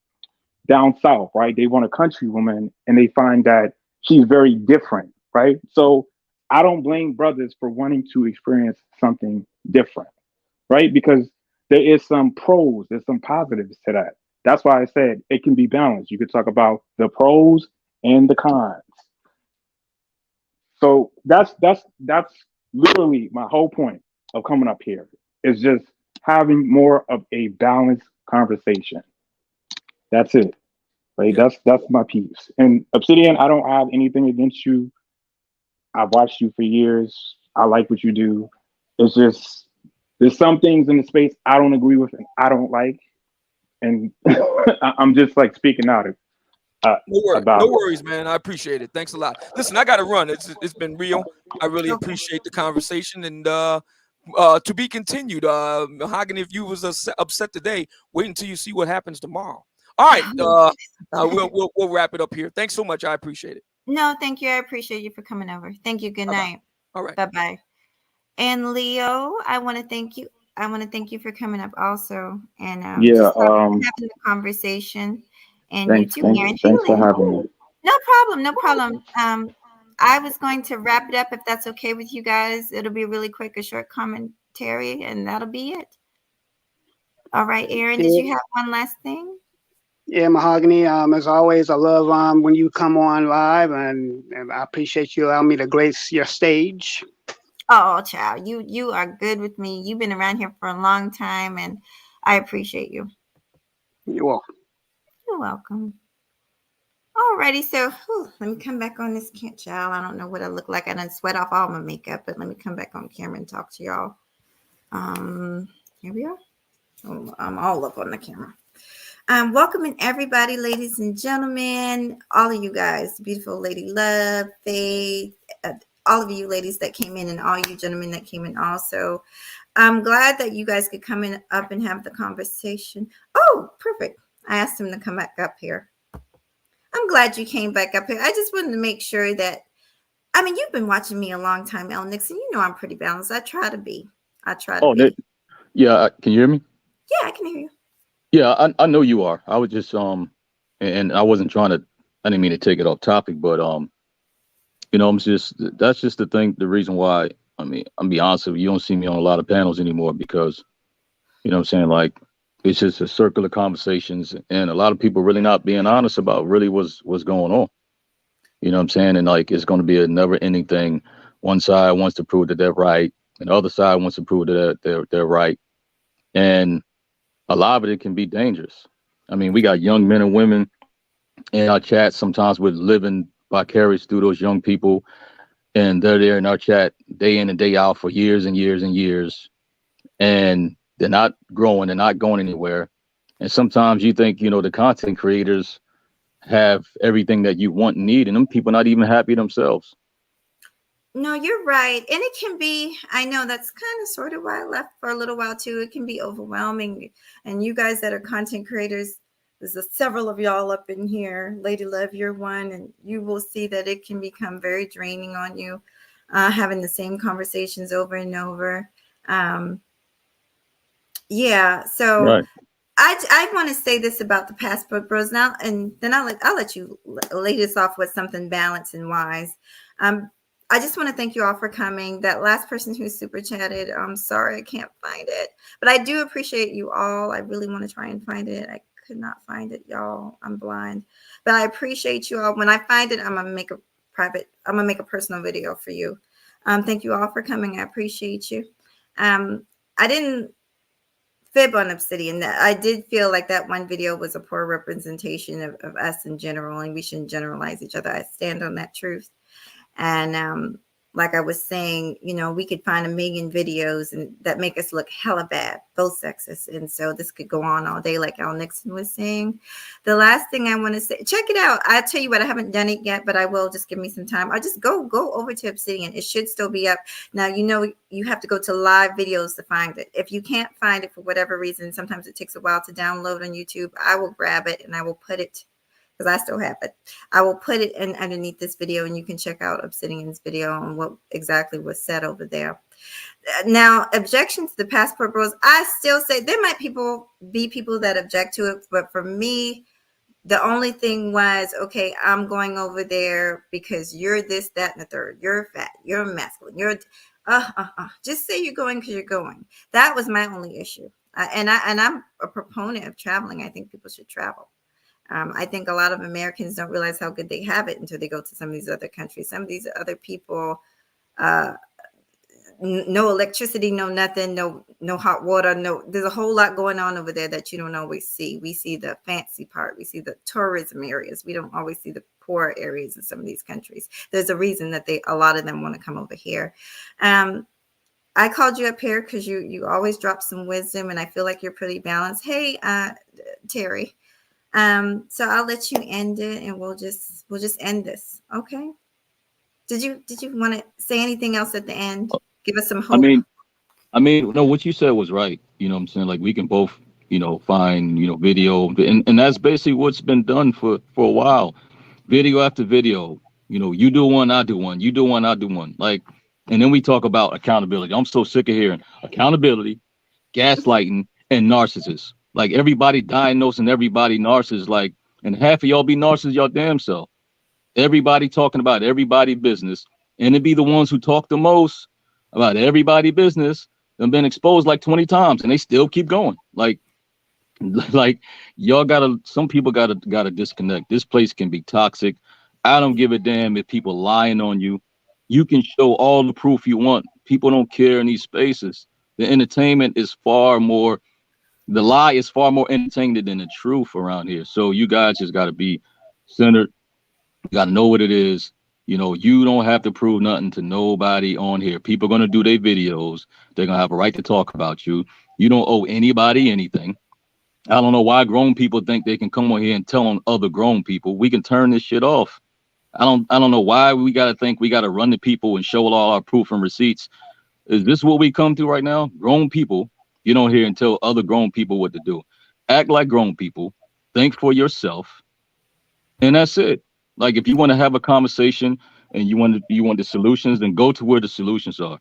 down south, right? They want a country woman, and they find that she's very different, right? So I don't blame brothers for wanting to experience something different, right? Because there is some pros, there's some positives to that. That's why I said it can be balanced. You could talk about the pros and the cons. So that's literally my whole point of coming up here, is just having more of a balanced conversation. That's it. Right? yeah, That's my piece. And Obsidian, I don't have anything against you. I've watched you for years. I like what you do. It's just there's some things in the space I don't agree with and I don't like, and I'm just like speaking out no about it. worries, man. I appreciate it. Thanks a lot. Listen, I got to run. It's been real. I really Okay. appreciate the conversation, and to be continued. Hagen, if you was upset today, wait until you see what happens tomorrow. All right, we'll wrap it up here. Thanks so much. I appreciate it. No, thank you. I appreciate you for coming over. Thank you. Good Bye-bye. night. All right. Bye bye. And Leo, I want to thank you. I want to thank you for coming up also, and Yeah. just having the conversation. And you Thanks. too, Thanks. Aaron. Hey, Thanks for Lynn. having me. No problem. No problem. I was going to wrap it up if that's okay with you guys. It'll be really quick, a short commentary, and that'll be it. All right, Aaron. Did you have one last thing? Yeah, Mahogany. As always, I love when you come on live, and I appreciate you allowing me to grace your stage. Oh, child, you are good with me. You've been around here for a long time, and I appreciate you. You're welcome. You're welcome. Alrighty, so let me come back on this child. I don't know what I look like. I done sweat off all my makeup, but let me come back on camera and talk to y'all. Here we are. Oh, I'm all up on the camera. Welcoming everybody, ladies and gentlemen, all of you guys, beautiful Lady Love, Faith, all of you ladies that came in, and all you gentlemen that came in also. I'm glad that you guys could come in up and have the conversation. Oh, perfect. I asked him to come back up here. I'm glad you came back up here. I just wanted to make sure that, I mean, you've been watching me a long time, El Nixon. You know I'm pretty balanced. I try to be. Yeah, can you hear me? Yeah, I can hear you. Yeah, I know you are. I was just and I wasn't trying to. I didn't mean to take it off topic, but that's just the thing. The reason why. I mean, I'm be honest with you. You don't see me on a lot of panels anymore because, I'm saying, like, it's just a circle of conversations, and a lot of people really not being honest about really what's going on. You know what I'm saying? And like, it's going to be a never-ending thing. One side wants to prove that they're right, and the other side wants to prove that they're right, and a lot of it can be dangerous. I mean, we got young men and women in our chat. Sometimes we're living vicarious through those young people, and they're there in our chat day in and day out for years and years and years, and they're not growing, they're not going anywhere. And sometimes you think, the content creators have everything that you want and need, and them people not even happy themselves. No, you're right. And it can be, I know that's kind of sort of why I left for a little while too. It can be overwhelming. And you guys that are content creators, there's several of y'all up in here. Lady Love, you're one, and you will see that it can become very draining on you, having the same conversations over and over. Yeah, so Right. I want to say this about the Passport Bros now, and then I'll let you lay this off with something balanced and wise. I just want to thank you all for coming. That last person who super chatted, I'm sorry I can't find it, but I do appreciate you all. I really want to try and find it. I could not find it, y'all. I'm blind, but I appreciate you all. When I find it, I'm gonna make a personal video for you. Thank you all for coming. I appreciate you. I didn't fib on Obsidian. I did feel like that one video was a poor representation of us in general, and we shouldn't generalize each other. I stand on that truth. And like I was saying, we could find a million videos and that make us look hella bad, both sexes. And so this could go on all day, like Al Nixon was saying. The last thing I want to say, check it out. I'll tell you what, I haven't done it yet, but I will. Just give me some time. I'll just go over to Obsidian. It should still be up. Now, you have to go to live videos to find it. If you can't find it for whatever reason, sometimes it takes a while to download on YouTube. I will grab it and I will put it, because I still have it. I will put it in underneath this video, and you can check out Obsidian's video on what exactly was said over there. Now, objection to the Passport Bros, I still say there might be people that object to it, but for me, the only thing was, okay, I'm going over there because you're this, that, and the third. You're fat. You're masculine. You're just say you're going because you're going. That was my only issue. And I'm a proponent of traveling. I think people should travel. I think a lot of Americans don't realize how good they have it until they go to some of these other countries. Some of these other people, no electricity, no nothing, no hot water, there's a whole lot going on over there that you don't always see. We see the fancy part. We see the tourism areas. We don't always see the poor areas in some of these countries. There's a reason that a lot of them want to come over here. I called you up here because you always drop some wisdom, and I feel like you're pretty balanced. Hey, Terry. So I'll let you end it, and we'll just end this. Okay. Did you want to say anything else at the end? Give us some hope. I mean, no, what you said was right. You know what I'm saying? Like, we can both, find, video, and that's basically what's been done for a while. Video after video, you do one, I do one, you do one, I do one. Like, and then we talk about accountability. I'm so sick of hearing accountability, gaslighting, and narcissists. Like, everybody diagnosing everybody narcissist, like, and half of y'all be narcissists y'all damn self. Everybody talking about everybody business, and it be the ones who talk the most about everybody business and been exposed like 20 times, and they still keep going. Like, Like y'all gotta, some people gotta disconnect. This place can be toxic. I don't give a damn if people lying on you. You can show all the proof you want. People don't care in these spaces. The entertainment is far more, the lie is far more entertaining than the truth around here. So you guys just gotta be centered. You gotta know what it is. You know, you don't have to prove nothing to nobody on here. People are gonna do their videos. They're gonna have a right to talk about you. You don't owe anybody anything. I don't know why grown people think they can come on here and tell on other grown people. We can turn this shit off. I don't know why we gotta think we gotta run to people and show all our proof and receipts. Is this what we come to right now? Grown people, you don't hear and tell other grown people what to do. Act like grown people, think for yourself, and that's it. Like if you want to have a conversation and you want the solutions, then go to where the solutions are.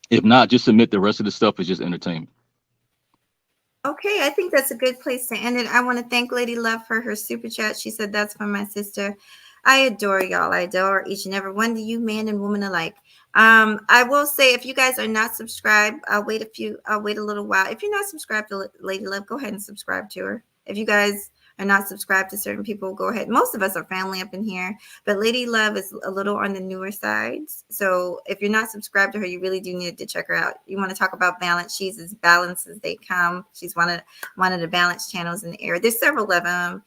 If not, just admit the rest of the stuff is just entertainment. Okay, I think that's a good place to end it. I want to thank Lady Love for her super chat. She said that's from my sister. I adore y'all. I adore each and every one of you, man and woman alike. I will say, if you guys are not subscribed, I'll wait a little while. If you're not subscribed to Lady Love, go ahead and subscribe to her. If you guys are not subscribed to certain people, go ahead. Most of us are family up in here, but Lady Love is a little on the newer sides. So if you're not subscribed to her, you really do need to check her out. You want to talk about balance? She's as balanced as they come. She's one of the balance channels in the area. There's several of them.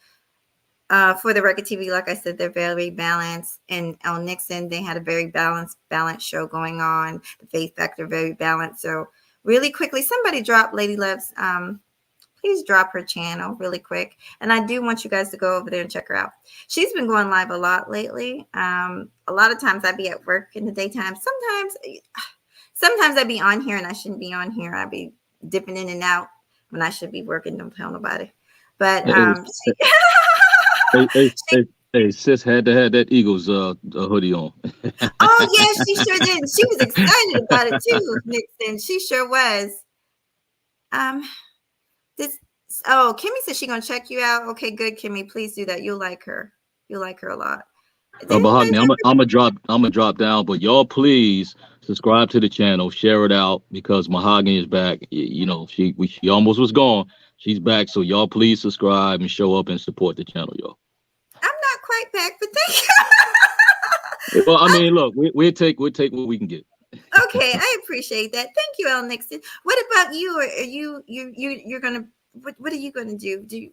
For the Record TV, like I said, they're very balanced. And on Nixon, they had a very balanced show going on. The Faith Factor, very balanced. So really quickly, somebody drop Lady Love's, please drop her channel really quick. And I do want you guys to go over there and check her out. She's been going live a lot lately. A lot of times I'd be at work in the daytime. Sometimes I'd be on here and I shouldn't be on here. I'd be dipping in and out when I should be working. Don't tell nobody. But Hey, sis had to have that Eagles hoodie on. oh yeah, she sure did. She was excited about it too, Nixon. She sure was. Kimmy said she's gonna check you out. Okay, good, Kimmy. Please do that. You'll like her. You'll like her a lot. Mahogany, I'm gonna drop down, but y'all please subscribe to the channel, share it out because Mahogany is back. You know, she almost was gone. She's back, so y'all please subscribe and show up and support the channel, y'all. I'm not quite back, but thank you. Well, I mean, look, we'll take what we can get. Okay, I appreciate that. Thank you, L. Nixon. What about you? Are you're gonna what are you gonna do?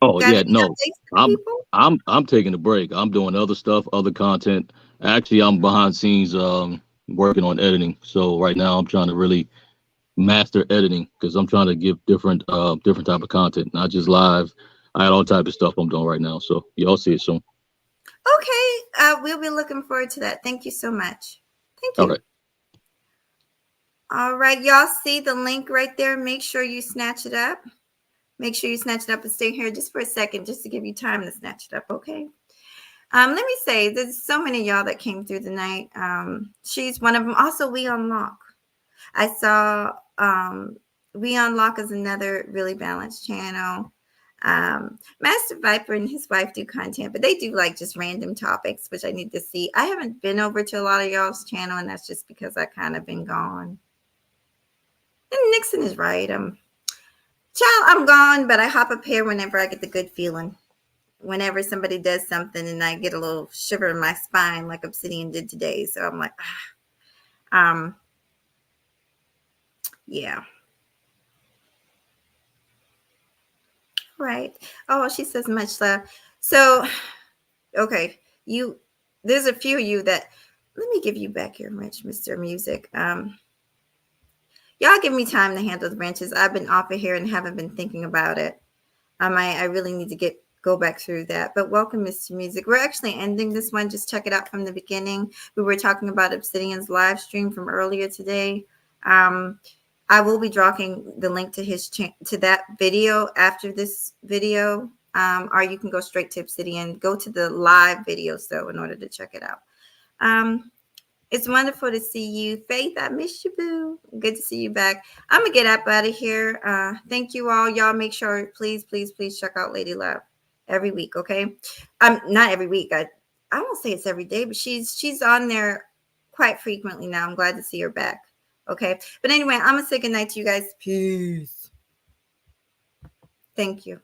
I'm taking a break. I'm doing other stuff, other content. Actually, I'm behind scenes working on editing. So right now I'm trying to really master editing because I'm trying to give different type of content, not just live. I had all type of stuff I'm doing right now. So y'all see it soon. Okay. We'll be looking forward to that. Thank you so much. Thank you. All right. All right, y'all see the link right there. Make sure you snatch it up. Make sure you snatch it up and stay here just for a second, just to give you time to snatch it up, okay? Let me say, there's so many of y'all that came through the night. She's one of them. Also, We Unlock. I saw We Unlock is another really balanced channel. Master Viper and his wife do content, but they do like just random topics, which I need to see. I haven't been over to a lot of y'all's channel, and that's just because I kind of been gone. And Nixon is right. Child, I'm gone, but I hop up here whenever I get the good feeling. Whenever somebody does something and I get a little shiver in my spine, like Obsidian did today. So I'm like, yeah. Right. Oh, she says much love. So, okay, there's a few of you that, let me give you back your wrench, Mr. Music. Y'all give me time to handle the branches. I've been off of here and haven't been thinking about it. I really need to go back through that. But welcome, Mr. Music. We're actually ending this one. Just check it out from the beginning. We were talking about Obsidian's live stream from earlier today. I will be dropping the link to to that video after this video. Or you can go straight to Obsidian. Go to the live video, so in order to check it out. It's wonderful to see you. Faith, I miss you, boo. Good to see you back. I'm going to get up out of here. Thank you all. Y'all make sure, please check out Lady Love every week, okay? Not every week. I won't say it's every day, but she's on there quite frequently now. I'm glad to see her back, okay? But anyway, I'm going to say goodnight to you guys. Peace. Thank you.